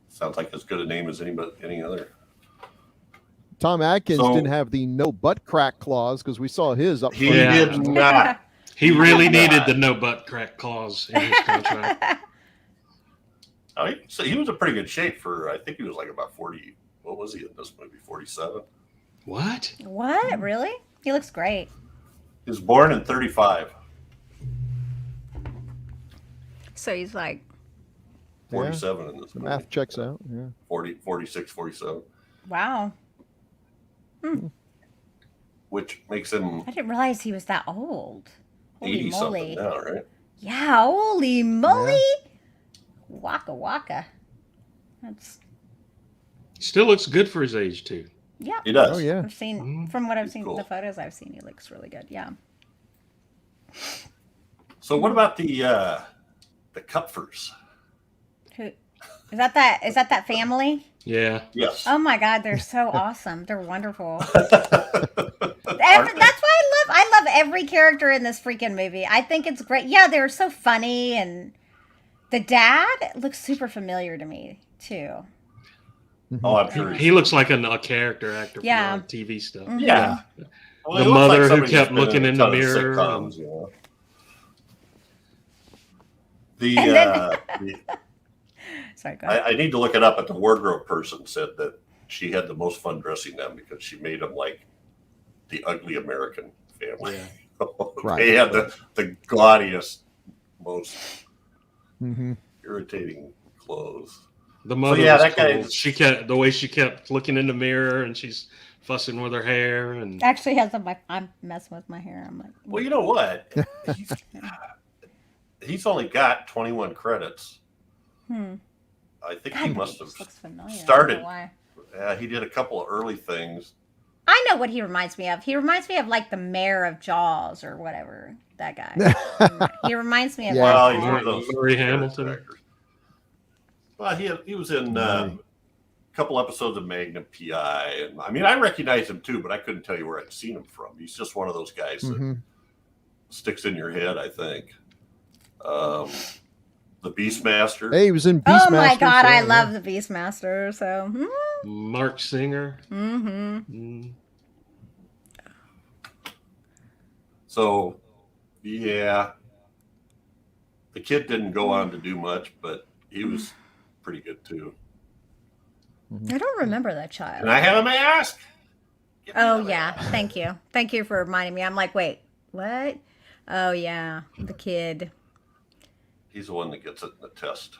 Speaker 1: sounds like as good a name as any other.
Speaker 2: Tom Atkins
Speaker 1: So-
Speaker 2: didn't have the no butt crack clause because we saw his up
Speaker 1: He
Speaker 2: front.
Speaker 4: Yeah.
Speaker 1: did not.
Speaker 4: He really
Speaker 1: Yeah.
Speaker 4: needed the no butt crack clause in his contract.
Speaker 1: So he was in pretty good shape for. I think he was like about 40. What was he in this movie? 47.
Speaker 4: What?
Speaker 3: What? Really? He looks great.
Speaker 1: He was born in 35.
Speaker 3: So he's like,
Speaker 1: 47 in this
Speaker 2: The
Speaker 1: movie.
Speaker 2: math checks out. Yeah.
Speaker 1: 40, 46, 47,
Speaker 3: wow.
Speaker 1: which makes him
Speaker 3: I didn't realize he was that old. Holy
Speaker 1: 80 something
Speaker 3: moly.
Speaker 1: now, right?
Speaker 3: Yeah, holy moly. Waka waka. That's,
Speaker 4: Still looks good for his age too.
Speaker 3: yeah.
Speaker 1: He does.
Speaker 2: Oh yeah.
Speaker 3: I've seen, from what I've
Speaker 1: He's
Speaker 3: seen,
Speaker 1: cool.
Speaker 3: the photos I've seen, he looks really good. Yeah.
Speaker 1: So what about the Kupfers?
Speaker 3: Who, is that family?
Speaker 4: Yeah.
Speaker 1: Yes.
Speaker 3: Oh my God, they're so awesome. They're wonderful. That's why I love every character in this freaking movie. I think it's great. Yeah, they're so funny, and the dad looks super familiar to me too.
Speaker 1: Oh, I'm sure.
Speaker 4: He looks like a character actor from
Speaker 3: Yeah.
Speaker 4: TV stuff.
Speaker 3: Mhm.
Speaker 1: Yeah. Well,
Speaker 4: The
Speaker 1: he looks
Speaker 4: mother who
Speaker 1: somebody
Speaker 4: kept
Speaker 1: who's been
Speaker 4: looking in
Speaker 1: a
Speaker 4: the
Speaker 1: ton of
Speaker 4: mirror
Speaker 1: sitcoms, you know. The,
Speaker 3: And then-
Speaker 1: the
Speaker 3: Sorry, go ahead.
Speaker 1: I need to look it up, but the wardrobe person said that she had the most fun dressing them because she made them like the ugly American family.
Speaker 4: Yeah.
Speaker 2: Right.
Speaker 1: They had the gaudiest, most
Speaker 2: Mm-hmm.
Speaker 1: irritating clothes.
Speaker 4: The mother
Speaker 1: yeah,
Speaker 4: was
Speaker 1: that guy
Speaker 4: cool.
Speaker 1: is-
Speaker 4: She kept the way she kept looking in the mirror and she's fussing with her hair and
Speaker 3: Actually, I'm messing with my hair. I'm like,
Speaker 1: Well, you know what? He's only got 21 credits. I think he
Speaker 3: God,
Speaker 1: must
Speaker 3: he
Speaker 1: have
Speaker 3: just looks familiar. I don't know
Speaker 1: started.
Speaker 3: why.
Speaker 1: He did a couple of early things.
Speaker 3: I know what he reminds me of. He reminds me of like the mayor of Jaws or whatever. That guy. He reminds me of.
Speaker 2: Yeah.
Speaker 1: Well,
Speaker 3: that
Speaker 1: he's
Speaker 3: guy.
Speaker 1: one of those
Speaker 4: Murray
Speaker 1: character
Speaker 4: Hamilton.
Speaker 1: actors. Well, he was in
Speaker 2: Murray.
Speaker 1: a couple episodes of Magnum PI, and I mean, I recognize him too, but I couldn't tell you where I'd seen him from. He's just one of those guys that
Speaker 2: Mm-hmm.
Speaker 1: sticks in your head, I think. The Beastmaster.
Speaker 2: Hey, he was in Beastmaster.
Speaker 3: Oh my God,
Speaker 2: so,
Speaker 3: I
Speaker 2: yeah.
Speaker 3: love the Beastmaster. So
Speaker 4: Mark Singer.
Speaker 3: Mm-hmm.
Speaker 1: So, yeah, the kid didn't go on to do much, but he was pretty good too.
Speaker 3: I don't remember that child.
Speaker 1: Can I have a mask?
Speaker 3: Oh, yeah. Thank you. Thank you for reminding me. I'm like, wait, what? Oh, yeah. The kid.
Speaker 1: He's the one that gets it in the test.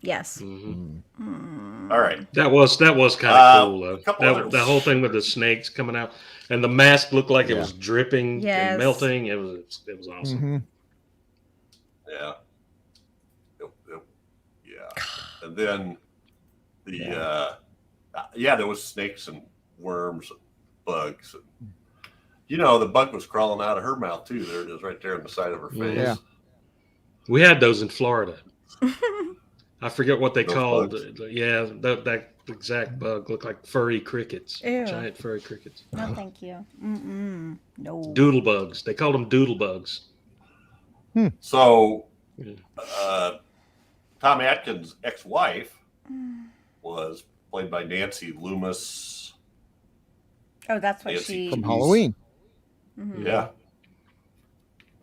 Speaker 3: Yes.
Speaker 1: Mm-hmm. All right.
Speaker 4: That was kind of cool, though.
Speaker 1: The
Speaker 4: whole thing with the snakes coming out. And the mask looked like it was dripping and melting. It was awesome.
Speaker 2: Mm-hmm.
Speaker 1: Yeah. Yeah. And then there was snakes and worms and bugs. And, the bug was crawling out of her mouth, too. There it is right there on the side of her face.
Speaker 2: Yeah.
Speaker 4: We had those in Florida. I forget what they called.
Speaker 1: Bugs?
Speaker 4: Yeah, that exact bug looked like furry crickets.
Speaker 3: Ew.
Speaker 4: Giant furry crickets.
Speaker 3: No, thank you. No.
Speaker 4: Doodle bugs. They called them doodle bugs.
Speaker 1: So, Tom Atkins' ex-wife was played by Nancy Loomis.
Speaker 3: Oh, that's what
Speaker 1: Nancy
Speaker 2: From Halloween.
Speaker 3: Mm-hmm.
Speaker 1: Yeah.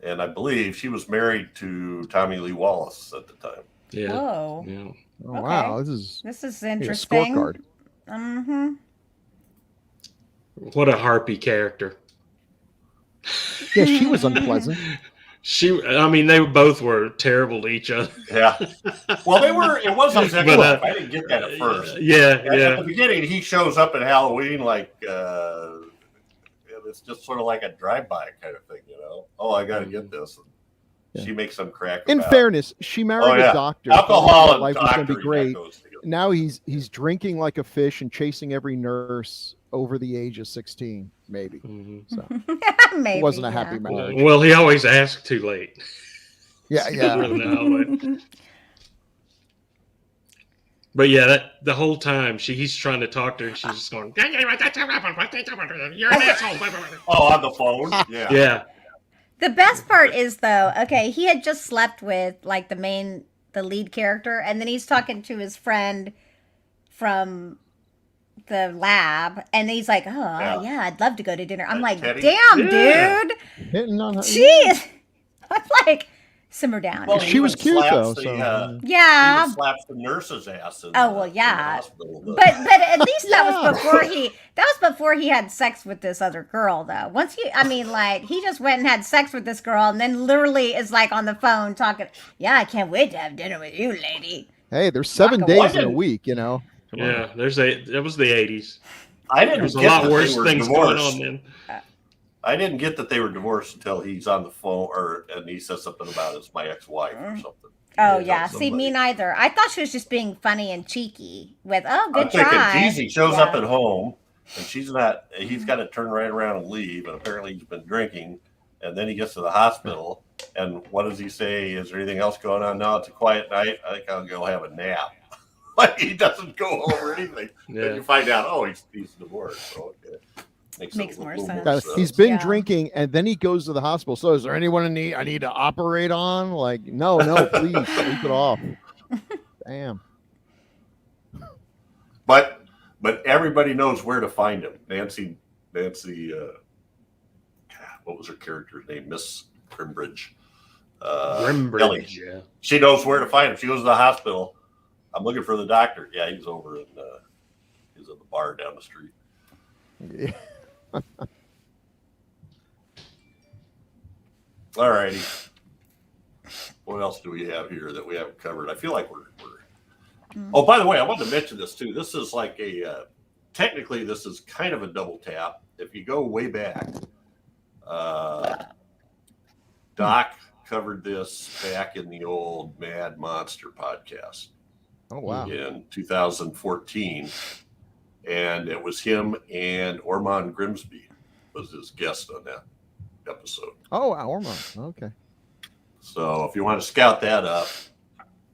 Speaker 1: And I believe she was married to Tommy Lee Wallace at the time.
Speaker 4: Yeah.
Speaker 3: Whoa.
Speaker 4: Yeah.
Speaker 2: Oh,
Speaker 3: Okay.
Speaker 2: wow. This is a
Speaker 3: interesting.
Speaker 2: scorecard.
Speaker 3: Mm-hmm.
Speaker 4: What a harpy character.
Speaker 2: Yeah, she was unpleasant.
Speaker 4: They both were terrible to each other.
Speaker 1: Yeah. Well, it was his ex-wife. I didn't get that at first.
Speaker 4: Yeah.
Speaker 1: At the beginning, he shows up at Halloween like it's just sort of like a drive-by kind of thing, Oh, I got to get this. And she makes some crack.
Speaker 2: In fairness, she married a doctor.
Speaker 1: Alcohol and
Speaker 2: life was going to be great.
Speaker 1: Goes
Speaker 2: Now he's drinking like a fish and chasing every nurse over the age of 16, maybe.
Speaker 4: Mm-hmm.
Speaker 2: So
Speaker 3: Maybe,
Speaker 2: it wasn't a happy marriage.
Speaker 4: Well, he always asked too late.
Speaker 2: Yeah.
Speaker 4: But yeah, the whole time he's trying to talk to her, and she's just going, "You're an asshole."
Speaker 1: Oh, on the phone. Yeah.
Speaker 4: Yeah.
Speaker 3: The best part is though, okay, he had just slept with like the lead character, and then he's talking to his friend from the lab, and he's like, "Oh yeah, I'd love to go to dinner." I'm like,
Speaker 1: Teddy?
Speaker 3: "Damn,
Speaker 4: Yeah.
Speaker 3: dude,
Speaker 2: Hitting on her.
Speaker 3: jeez." I'm like, simmer down.
Speaker 1: Well,
Speaker 2: She was cute though.
Speaker 1: He
Speaker 3: Yeah.
Speaker 1: even slaps the nurse's ass. In
Speaker 3: Oh, well,
Speaker 1: in the
Speaker 3: yeah.
Speaker 1: hospital,
Speaker 3: But at least that was before he had sex with this other girl though. He just went and had sex with this girl and then literally is like on the phone talking, "Yeah, I can't wait to have dinner with you, lady."
Speaker 2: Hey, there's 7 days in a week, Come on.
Speaker 4: Yeah, that was the 80s.
Speaker 1: I didn't
Speaker 4: There was a
Speaker 1: get
Speaker 4: lot
Speaker 1: that
Speaker 4: worse
Speaker 1: they were
Speaker 4: things going
Speaker 1: divorced.
Speaker 4: on then.
Speaker 1: I didn't get that they were divorced until he's on the phone, and he says something about it's my ex-wife or something.
Speaker 3: Oh yeah, see, me neither. I thought she was just being funny and cheeky with, "Oh, good
Speaker 1: I'm thinking,
Speaker 3: try."
Speaker 1: geez, he shows up at home, and she's not. He's got to turn right around and leave, and apparently he's been drinking. And then he gets to the hospital, and what does he say? Is there anything else going on now? It's a quiet night. I think I'll go have a nap. Like he doesn't go home or anything.
Speaker 4: Yeah.
Speaker 1: Then you find out, he's divorced. So okay.
Speaker 3: Makes more sense.
Speaker 2: He's been
Speaker 3: Yeah.
Speaker 2: drinking, and then he goes to the hospital. So, is there anyone I need to operate on? Like, no, please sleep it off. Damn.
Speaker 1: But everybody knows where to find him. Nancy, what was her character's name? Miss Grimbridge. Ellie.
Speaker 4: Yeah.
Speaker 1: She knows where to find him. She goes to the hospital. I'm looking for the doctor. Yeah, he's over he's at the bar down the street.
Speaker 2: Yeah.
Speaker 1: All righty. What else do we have here that we haven't covered? I feel like we're. Oh, by the way, I wanted to mention this too. This is like technically this is kind of a double tap. If you go way back, Doc covered this back in the old Mad Monster podcast.
Speaker 2: Oh wow.
Speaker 1: In 2014, and it was him and Ormond Grimsby was his guest on that episode.
Speaker 2: Oh, Ormond. Okay.
Speaker 1: So if you want to scout that up,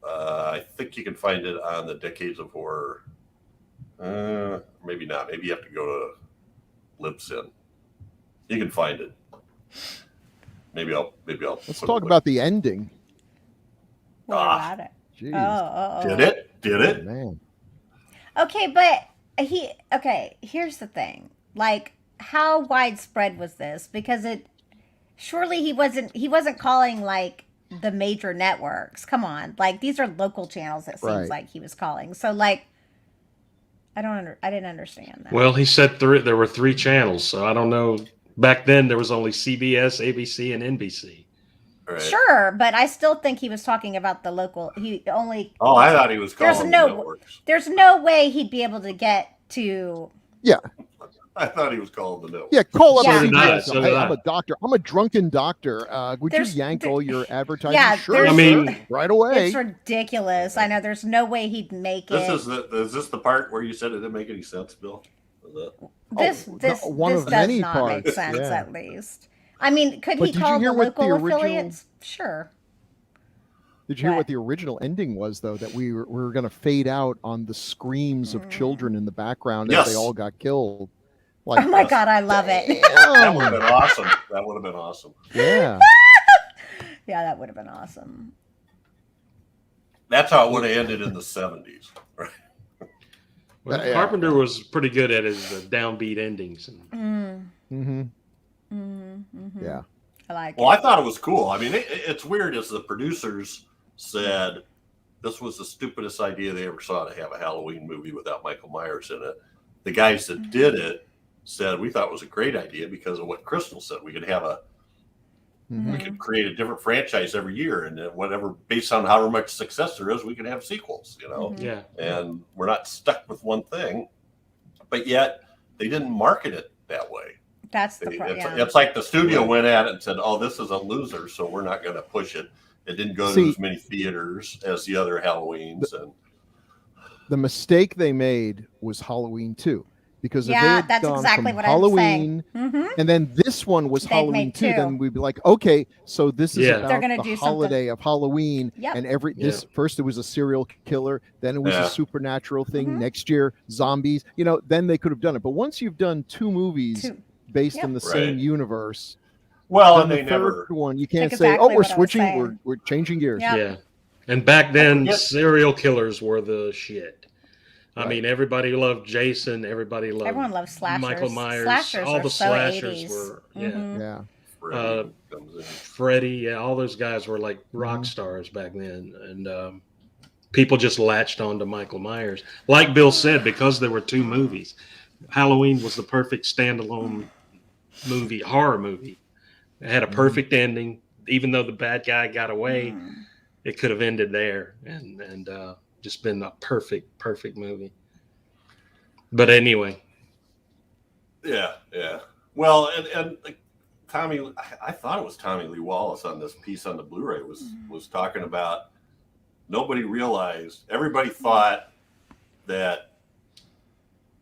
Speaker 1: I think you can find it on the Decades of Horror. Maybe not. Maybe you have to go to Libsyn. You can find it. Maybe I'll.
Speaker 2: Let's talk about the ending.
Speaker 3: What about it?
Speaker 2: Jeez.
Speaker 3: Oh.
Speaker 1: Did it?
Speaker 2: Man.
Speaker 3: Okay, but here's the thing. Like, how widespread was this? Because surely he wasn't calling like the major networks. Come on. Like, these are local channels, it seems
Speaker 2: Right.
Speaker 3: like he was calling. So like, I didn't understand that.
Speaker 4: Well, he said there were 3 channels, so I don't know. Back then, there was only CBS, ABC, and NBC.
Speaker 1: Right.
Speaker 3: Sure, but I still think he was talking about the local. He only.
Speaker 1: Oh, I thought he was calling
Speaker 3: There's
Speaker 1: the
Speaker 3: no.
Speaker 1: networks.
Speaker 3: There's no way he'd be able to get to.
Speaker 2: Yeah.
Speaker 1: I thought he was calling the networks.
Speaker 2: Yeah, call up
Speaker 3: Yeah.
Speaker 4: So did I,
Speaker 2: CBS.
Speaker 4: so
Speaker 2: Hey,
Speaker 4: did
Speaker 2: I'm
Speaker 4: I.
Speaker 2: a doctor. I'm a drunken doctor. Would you yank all your advertising?
Speaker 3: Yeah,
Speaker 2: sure.
Speaker 4: I mean,
Speaker 2: sir. Right away.
Speaker 3: It's ridiculous. I know. There's no way he'd make it.
Speaker 1: Is this the part where you said it didn't make any sense, Bill?
Speaker 3: This
Speaker 2: one
Speaker 3: this
Speaker 2: of
Speaker 3: does
Speaker 2: many
Speaker 3: not
Speaker 2: parts,
Speaker 3: make sense.
Speaker 2: yeah.
Speaker 3: At least. I mean, could
Speaker 2: But
Speaker 3: he
Speaker 2: did you
Speaker 3: call
Speaker 2: hear
Speaker 3: the
Speaker 2: what the
Speaker 3: local
Speaker 2: original-
Speaker 3: affiliates? Sure.
Speaker 2: Did you hear
Speaker 3: What?
Speaker 2: what the original ending was, though? That we were going to fade out on the screams of children in the as
Speaker 1: Yes.
Speaker 2: they all got killed. Like,
Speaker 3: Oh my God, I love it.
Speaker 1: That would have been awesome. That would have been awesome.
Speaker 2: yeah.
Speaker 3: Yeah, that would have been awesome.
Speaker 1: That's how it would have ended in the 70s. Right?
Speaker 4: Well,
Speaker 2: Yeah.
Speaker 4: Carpenter was pretty good at his downbeat endings.
Speaker 2: Mm-hmm.
Speaker 3: Mm-hmm.
Speaker 2: Yeah.
Speaker 3: I like
Speaker 1: Well,
Speaker 3: it.
Speaker 1: I thought it was cool. I mean, it's weird as the producers said this was the stupidest idea they ever saw to have a Halloween movie without Michael Myers in it. The guys that did it said we thought it was a great idea because of what Crystal said. We could have
Speaker 2: Mm-hmm.
Speaker 1: we could create a different franchise every year, and whatever based on how much success there is, we can have sequels. You know,
Speaker 3: Mhm.
Speaker 4: Yeah.
Speaker 1: and we're not stuck with one thing. But yet they didn't market it that way.
Speaker 3: That's the problem.
Speaker 1: It's like the studio went at it and said, "Oh, this is a loser, so we're not going to push it." It didn't go to as many theaters as the other Halloweens, and
Speaker 2: The mistake they made was Halloween 2. Because if they
Speaker 3: Yeah,
Speaker 2: had
Speaker 3: that's
Speaker 2: gone
Speaker 3: exactly
Speaker 2: from
Speaker 3: what I was saying.
Speaker 2: Halloween
Speaker 3: Mm-hmm.
Speaker 2: and then this one was
Speaker 3: They'd
Speaker 2: Halloween
Speaker 3: make
Speaker 2: 2,
Speaker 3: two.
Speaker 2: then we'd be like, okay, so this is
Speaker 4: Yeah.
Speaker 2: about
Speaker 3: They're gonna
Speaker 2: the
Speaker 3: do something.
Speaker 2: holiday of Halloween.
Speaker 3: Yep.
Speaker 2: And this first it was a serial killer, then it was
Speaker 1: Yeah.
Speaker 2: a supernatural thing.
Speaker 3: Mhm.
Speaker 2: Next year, zombies. Then they could have done it. But once you've done 2 movies based
Speaker 3: Yep.
Speaker 2: in the same
Speaker 1: Right.
Speaker 2: universe,
Speaker 1: well,
Speaker 2: then
Speaker 1: and they
Speaker 2: the
Speaker 1: never.
Speaker 2: third one, you can't
Speaker 3: Like
Speaker 2: say,
Speaker 3: exactly
Speaker 2: oh, we're
Speaker 3: what I was
Speaker 2: switching,
Speaker 3: saying.
Speaker 2: we're changing gears.
Speaker 3: Yeah.
Speaker 4: Yeah. And back then,
Speaker 1: Yep.
Speaker 4: serial killers were the shit. I
Speaker 2: Right.
Speaker 4: mean, everybody loved Jason. Everybody loved
Speaker 3: Everyone loves slashers.
Speaker 4: Michael Myers.
Speaker 3: Slashers
Speaker 4: all
Speaker 3: are
Speaker 4: the
Speaker 3: so
Speaker 4: slashers
Speaker 3: 80s.
Speaker 4: were,
Speaker 3: Mhm.
Speaker 2: Yeah.
Speaker 1: Freddy comes in.
Speaker 4: Freddy. Yeah, all those guys were like rock stars back then, and people just latched on to Michael Myers. Like Bill said, because there were 2 movies, Halloween was the perfect standalone movie, horror movie. It had a perfect ending. Even though the bad guy got away, it could have ended there, and just been a perfect movie. But anyway,
Speaker 1: Yeah. Well, and Tommy, I thought it was Tommy Lee Wallace on this piece on the Blu-ray was talking about. Nobody realized. Everybody thought that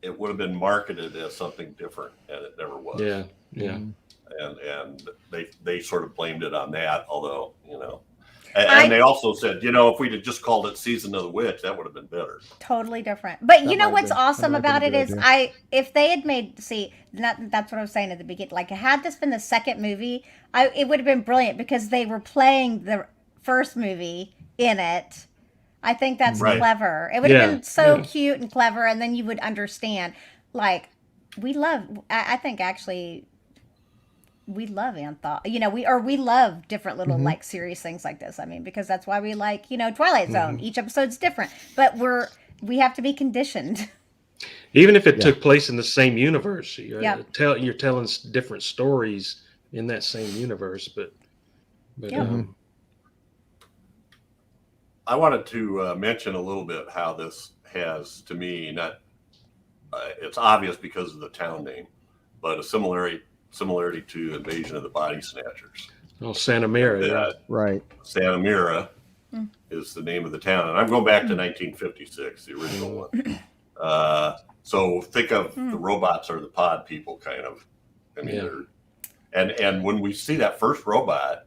Speaker 1: it would have been marketed as something different, and it never was.
Speaker 4: yeah.
Speaker 2: Mhm.
Speaker 1: And they sort of blamed it on that, although and they also said, if we'd have just called it Season of the Witch, that would have been better.
Speaker 3: Totally different. But
Speaker 2: That
Speaker 3: you know
Speaker 2: might
Speaker 3: what's
Speaker 2: have been-
Speaker 3: awesome
Speaker 2: that might
Speaker 3: about
Speaker 2: have
Speaker 3: it
Speaker 2: been a
Speaker 3: is
Speaker 2: good
Speaker 3: if they had that's what I was saying at the beginning. Like, had this been the second movie, it would have been brilliant because they were playing the first movie in it. I think that's
Speaker 1: Right.
Speaker 3: clever. It would have
Speaker 4: Yeah,
Speaker 3: been so
Speaker 4: yeah.
Speaker 3: cute and clever, and then you would understand. Like, I think actually we love we love different little
Speaker 2: Mhm.
Speaker 3: like serious things like this. I mean, because that's why we like, Twilight Zone. Each episode's different, but we have to be conditioned.
Speaker 4: Even if it
Speaker 2: Yeah.
Speaker 4: took place in the same universe, you're
Speaker 3: Yeah.
Speaker 4: telling different stories in that same universe. But
Speaker 3: Yeah.
Speaker 1: I wanted to mention a little bit how this has, to me, not it's obvious because of the town name, but a similarity to Invasion of the Body Snatchers.
Speaker 4: oh, Santa Mira. Yeah.
Speaker 2: Right.
Speaker 1: Santa Mira is the name of the town, and I'm going back to 1956, the original one. So think of the robots are the pod people, kind of. I mean,
Speaker 4: Yeah.
Speaker 1: and when we see that first robot,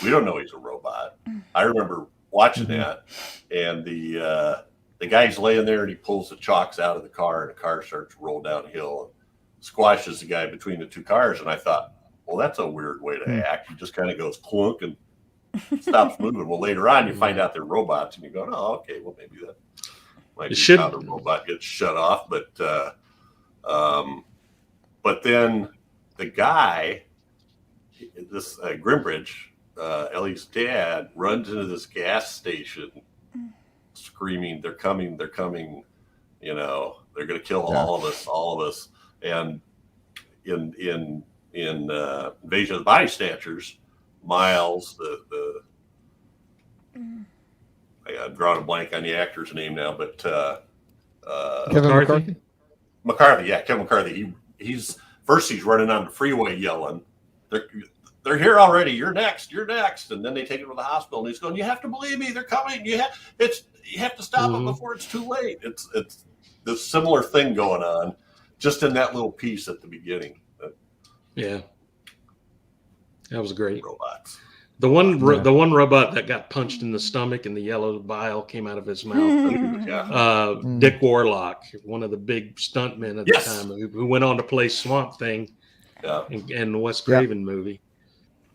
Speaker 1: we don't know he's a robot. I remember watching that, and the guy's laying there, and he pulls the chocks out of the car, and the car starts to roll downhill and squashes the guy between the 2 cars. And I thought, well, that's a weird way to act. He just kind of goes clunk and stops moving. Well, later on, you find out they're robots, and you go, oh, okay, well, maybe might
Speaker 4: It
Speaker 1: be
Speaker 4: should-
Speaker 1: how the robot gets shut off, but then the guy, this Grimbridge, Ellie's dad, runs into this gas station screaming, they're coming, they're coming, you know, they're going to kill all of us. And in Invasion of the Body Snatchers, Miles, I'm drawing a blank on the actor's name now, but
Speaker 2: Kevin McCarthy?
Speaker 1: McCarthy, yeah, Kevin McCarthy. He's running on the freeway yelling, they're here already. You're next. And then they take him to the hospital, and he's going, you have to believe me. They're coming. You have to stop them before it's too late. It's this similar thing going on, just in that little piece at the beginning.
Speaker 4: Yeah, that was great.
Speaker 1: Robots.
Speaker 4: The one robot that got punched in the stomach and the yellow bile came out of his mouth.
Speaker 1: Yeah.
Speaker 4: Dick Warlock, one of the big stuntmen at the time, who went on to play Swamp Thing in the Wes Craven movie.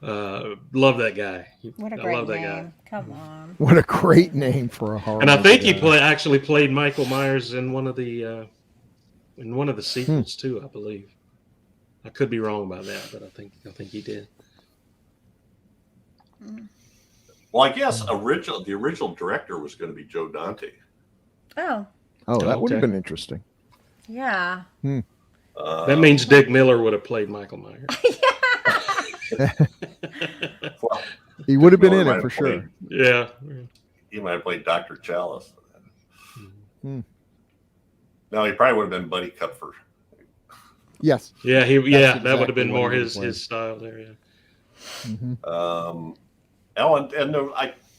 Speaker 4: Love that guy.
Speaker 3: What a
Speaker 4: I
Speaker 3: great
Speaker 4: love that
Speaker 3: name.
Speaker 4: guy.
Speaker 3: Come on.
Speaker 2: What a great name for a horror.
Speaker 4: And I think
Speaker 2: movie.
Speaker 4: he actually played Michael Myers in one of the sequels too, I believe. I could be wrong about that, but I think he did.
Speaker 1: Well, I guess the original director was going to be Joe Dante.
Speaker 3: Oh,
Speaker 2: that would have
Speaker 4: okay.
Speaker 2: been interesting.
Speaker 3: yeah.
Speaker 4: That means Dick Miller would have played Michael Myers.
Speaker 1: Well,
Speaker 2: He would have been
Speaker 1: Miller
Speaker 2: in
Speaker 1: might
Speaker 2: it for
Speaker 1: have
Speaker 2: sure.
Speaker 1: played-
Speaker 4: Yeah.
Speaker 1: He might have played Dr. Challis.
Speaker 2: Hmm.
Speaker 1: No, he probably would have been Buddy Cupfer.
Speaker 2: Yes.
Speaker 4: Yeah, that would
Speaker 2: exactly
Speaker 4: have been
Speaker 2: what
Speaker 4: more
Speaker 2: he would
Speaker 4: his
Speaker 2: play.
Speaker 4: style there. Yeah.
Speaker 2: Mm-hmm.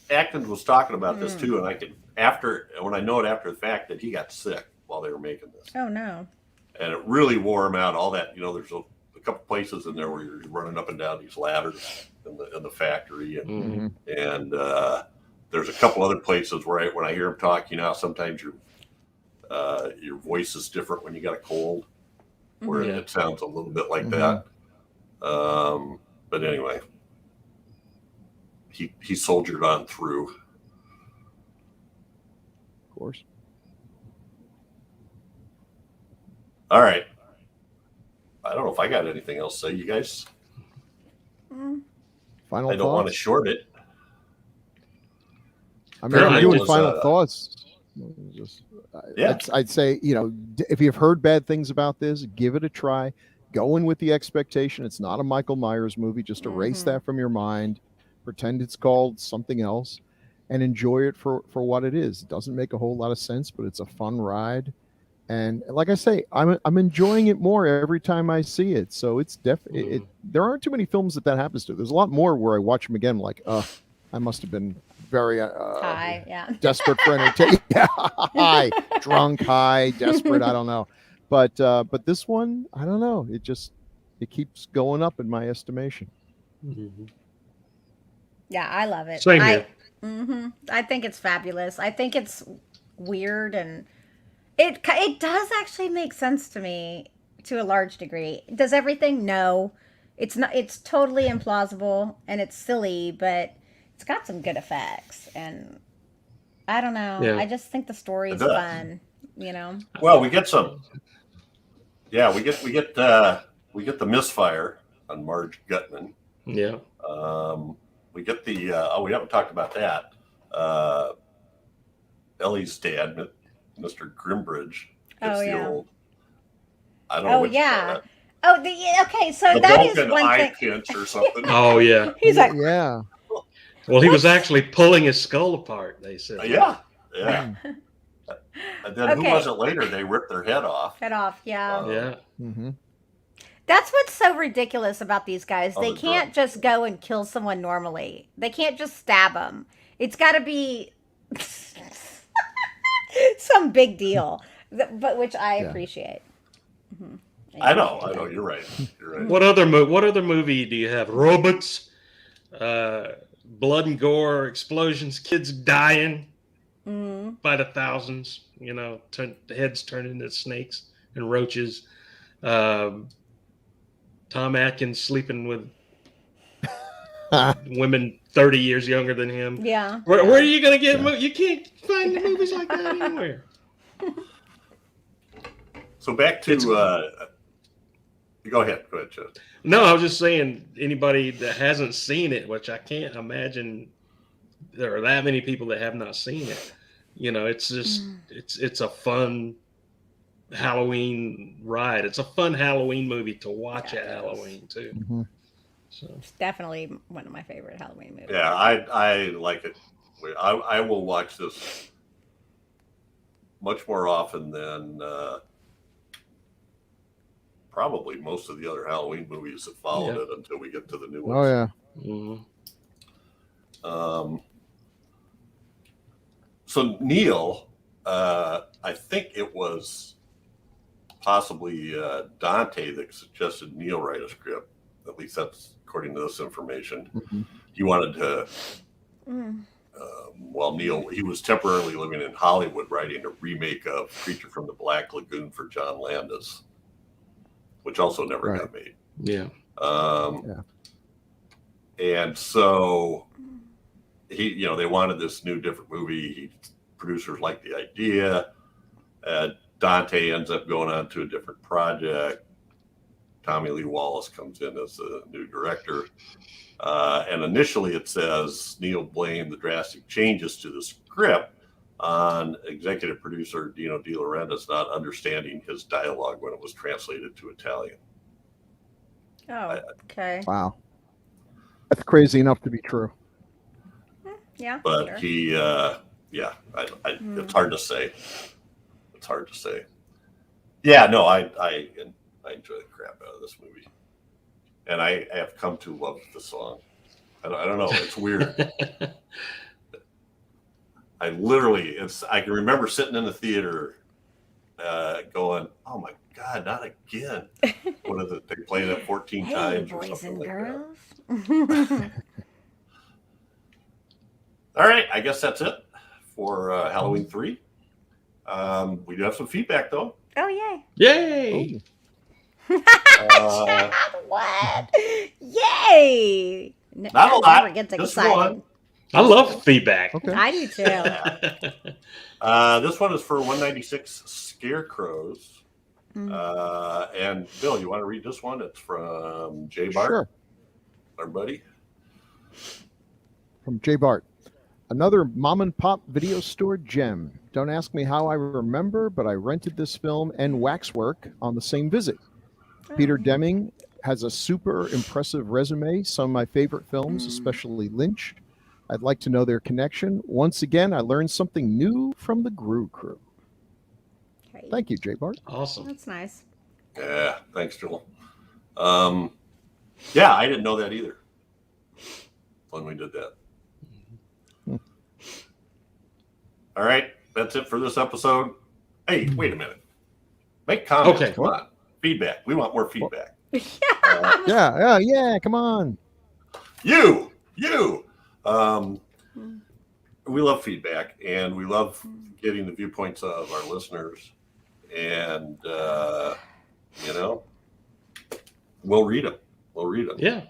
Speaker 1: Atkins was talking about this too, and when I know it after the fact that he got sick while they were making this,
Speaker 3: Oh no.
Speaker 1: and it really wore him out. All that, there's a couple places in there where you're running up and down these ladders in the factory, and there's a couple other places where when I hear him talk, sometimes your voice is different when you got a cold, where it sounds a little bit like that. But anyway, he soldiered on through.
Speaker 2: Of course.
Speaker 1: All right. I don't know if I got anything else to say. You guys,
Speaker 2: Final
Speaker 1: I don't want to
Speaker 2: thoughts?
Speaker 1: short it.
Speaker 2: I mean, I'm doing
Speaker 1: was,
Speaker 2: final thoughts. I'd say, if you've heard bad things about this, give it a try. Go in with the expectation. It's not a Michael Myers movie. Just erase that from your mind. Pretend it's called something else and enjoy it for what it is. It doesn't make a whole lot of sense, but it's a fun ride. And like I say, I'm enjoying it more every time I see it. So it's definitely, there aren't too many films that happens to. There's a lot more where I watch them again, like, I must have been very
Speaker 3: High,
Speaker 2: desperate for entertainment. High, drunk, high, desperate. I don't know. But this one, I don't know. It keeps going up in my estimation.
Speaker 3: Yeah, I love it.
Speaker 4: Same here.
Speaker 3: I think it's fabulous. I think it's weird, and it does actually make sense to me to a large degree. Does everything? No. It's not. It's totally implausible and it's silly, but it's got some good effects. And I don't know.
Speaker 4: Yeah.
Speaker 3: I just think the story is fun.
Speaker 1: Well, we get some. Yeah, we get the misfire on Marge Gutman.
Speaker 4: Yeah.
Speaker 1: We get the we haven't talked about that. Ellie's dad, Mr. Grimbridge, gets the old. I don't know. What you call that.
Speaker 3: Okay. So
Speaker 1: The
Speaker 3: that is
Speaker 1: broken
Speaker 3: one
Speaker 1: eye
Speaker 3: thing.
Speaker 1: pinch or something.
Speaker 4: Oh yeah.
Speaker 3: He's like,
Speaker 2: Yeah.
Speaker 4: Well, he was actually pulling his skull apart. They said.
Speaker 1: Yeah. And then who
Speaker 3: Okay.
Speaker 1: was it later? They ripped their head off.
Speaker 3: cut off. Yeah.
Speaker 4: Yeah.
Speaker 2: Mm-hmm.
Speaker 3: That's what's so ridiculous about these guys.
Speaker 1: Oh,
Speaker 3: They
Speaker 1: the
Speaker 3: can't just go and kill someone normally. They can't just stab them. It's got to be some big deal, but which I appreciate.
Speaker 1: I know. You're right.
Speaker 4: What other movie do you have? Robots, blood and gore, explosions, kids dying by the thousands. Heads turn into snakes and roaches. Tom Atkins sleeping with women 30 years younger than him.
Speaker 3: Yeah.
Speaker 4: Where are you going to get? You can't find movies like that anywhere.
Speaker 1: So back to go ahead, Joe.
Speaker 4: No, I was just saying, anybody that hasn't seen it, which I can't imagine there are that many people that have not seen it. You know, it's just it's a fun Halloween ride. It's a fun Halloween movie to watch at Halloween too.
Speaker 2: Mm-hmm.
Speaker 4: So
Speaker 3: It's definitely one of my favorite Halloween movies.
Speaker 1: Yeah, I like it. I will watch this much more often than probably most of the other Halloween movies that followed it until we get to the new ones.
Speaker 2: Oh yeah.
Speaker 4: mm-hmm.
Speaker 1: So Neil, I think it was possibly Dante that suggested Neil write a script. At least that's according to this information.
Speaker 2: Mm-hmm.
Speaker 1: He wanted to. While Neil, he was temporarily living in Hollywood, writing a remake of Creature from the Black Lagoon for John Landis, which also never got made.
Speaker 4: Yeah.
Speaker 1: And so they wanted this new, different movie. Producers liked the idea. Dante ends up going on to a different project. Tommy Lee Wallace comes in as the new director. And initially it says Neil blamed the drastic changes to the script on executive producer Dino De Laurentiis not understanding his dialogue when it was translated to Italian.
Speaker 3: Oh, okay.
Speaker 2: Wow. That's crazy enough to be true.
Speaker 3: Yeah.
Speaker 1: But
Speaker 3: sure.
Speaker 1: he, it's hard to say. It's hard to say. Yeah, no, I enjoy the crap out of this movie. And I have come to love the song. I don't know. It's weird. I can remember sitting in the theater going, oh my God, not again. What is it? They played it 14 times or
Speaker 3: boys
Speaker 1: something
Speaker 3: and
Speaker 1: like
Speaker 3: girls.
Speaker 1: that. All right. I guess that's it for Halloween 3. We do have some feedback, though.
Speaker 3: Oh, yay.
Speaker 4: Yay!
Speaker 3: What? Yay!
Speaker 1: Not a lot.
Speaker 3: Never gets
Speaker 1: Just
Speaker 3: excited.
Speaker 1: one.
Speaker 4: I love feedback.
Speaker 2: Okay.
Speaker 3: I do too.
Speaker 1: This one is for 196 Scarecrows. And Bill, you want to read this one? It's from Jay Bart,
Speaker 2: Sure.
Speaker 1: our buddy.
Speaker 2: From Jay Bart. Another mom and pop video store gem. Don't ask me how I remember, but I rented this film and Waxwork on the same visit. Peter Deming has a super impressive resume. Some of my favorite films, especially Lynch. I'd like to know their connection. Once again, I learned something new from the Grue-Crew.
Speaker 3: Okay.
Speaker 2: Thank you, Jay Bart.
Speaker 4: Awesome.
Speaker 3: That's nice.
Speaker 1: Yeah, thanks, Joel. Yeah, I didn't know that either when we did that. All right, that's it for this episode. Hey, wait a minute. Make comments.
Speaker 4: Okay.
Speaker 1: Come on. Feedback. We want more feedback.
Speaker 2: Yeah, come on.
Speaker 1: You. We love feedback, and we love getting the viewpoints of our listeners. And, we'll read them.
Speaker 4: Yeah.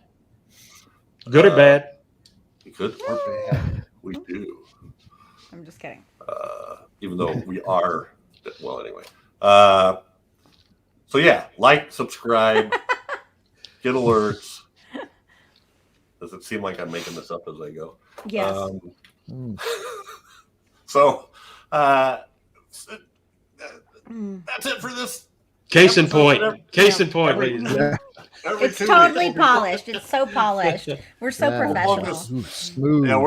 Speaker 4: Good or bad?
Speaker 1: Good or bad. We do.
Speaker 3: I'm just kidding.
Speaker 1: Even though we are, well, anyway. So yeah, like, subscribe, get alerts. Does it seem like I'm making this up as I go?
Speaker 3: Yes.
Speaker 1: So that's it for this.
Speaker 4: Case in
Speaker 1: episode.
Speaker 4: point. Case in point, ladies.
Speaker 2: Yeah.
Speaker 1: Every
Speaker 3: It's
Speaker 1: 2
Speaker 3: totally
Speaker 1: weeks.
Speaker 3: polished. It's so polished. We're so
Speaker 2: Yeah.
Speaker 3: professional.
Speaker 2: Smooth.
Speaker 1: Yeah,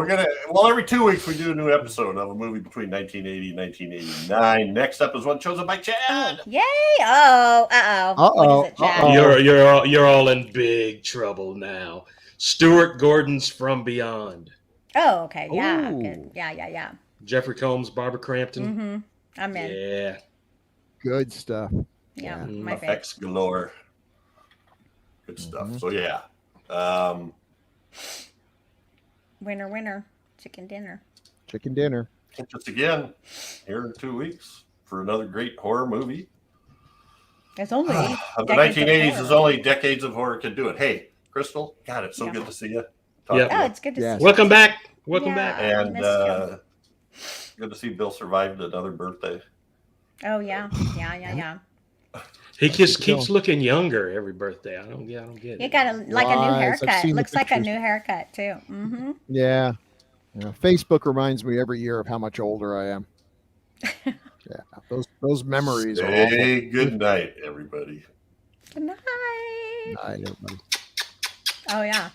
Speaker 1: every 2 weeks we do a new episode of a movie between 1980 and 1989. Next up is one chosen by Chad.
Speaker 3: Yay! Uh-oh. What is it, Chad?
Speaker 2: Uh-oh.
Speaker 4: You're all in big trouble now. Stuart Gordon's From Beyond.
Speaker 3: Oh, okay. Yeah.
Speaker 2: Ooh.
Speaker 3: Good. Yeah.
Speaker 4: Jeffrey Combs, Barbara Crampton.
Speaker 3: Mm-hmm. I'm in.
Speaker 4: Yeah.
Speaker 2: Good stuff.
Speaker 3: Yeah.
Speaker 2: Yeah.
Speaker 3: My favorite.
Speaker 1: Effects galore. Good stuff. So yeah.
Speaker 3: Winner. Chicken dinner.
Speaker 2: Chicken dinner.
Speaker 1: Catch us again here in 2 weeks for another great horror movie.
Speaker 3: It's only
Speaker 1: Of the
Speaker 3: decades of
Speaker 1: 1980s
Speaker 3: horror.
Speaker 1: is only decades of horror can do it. Hey, Crystal, God, it's so good to see you. Talk
Speaker 4: Yeah.
Speaker 1: to
Speaker 3: Oh,
Speaker 1: you.
Speaker 3: it's good to
Speaker 2: Yes.
Speaker 3: see you.
Speaker 4: Welcome back. Welcome
Speaker 3: Yeah.
Speaker 4: back.
Speaker 1: And
Speaker 3: missed you.
Speaker 1: good to see Bill survived another birthday.
Speaker 3: Oh yeah, yeah.
Speaker 4: He just keeps looking younger every birthday. I don't get it.
Speaker 3: You got a new
Speaker 2: Lies. I've
Speaker 3: haircut.
Speaker 2: seen the
Speaker 3: Looks like a
Speaker 2: pictures.
Speaker 3: new haircut too. Mm-hmm.
Speaker 2: Yeah. Facebook reminds me every year of how much older I am. Yeah, those memories are awful.
Speaker 1: Hey, good night, everybody.
Speaker 3: Good night.
Speaker 2: Night, everybody.
Speaker 3: Oh yeah.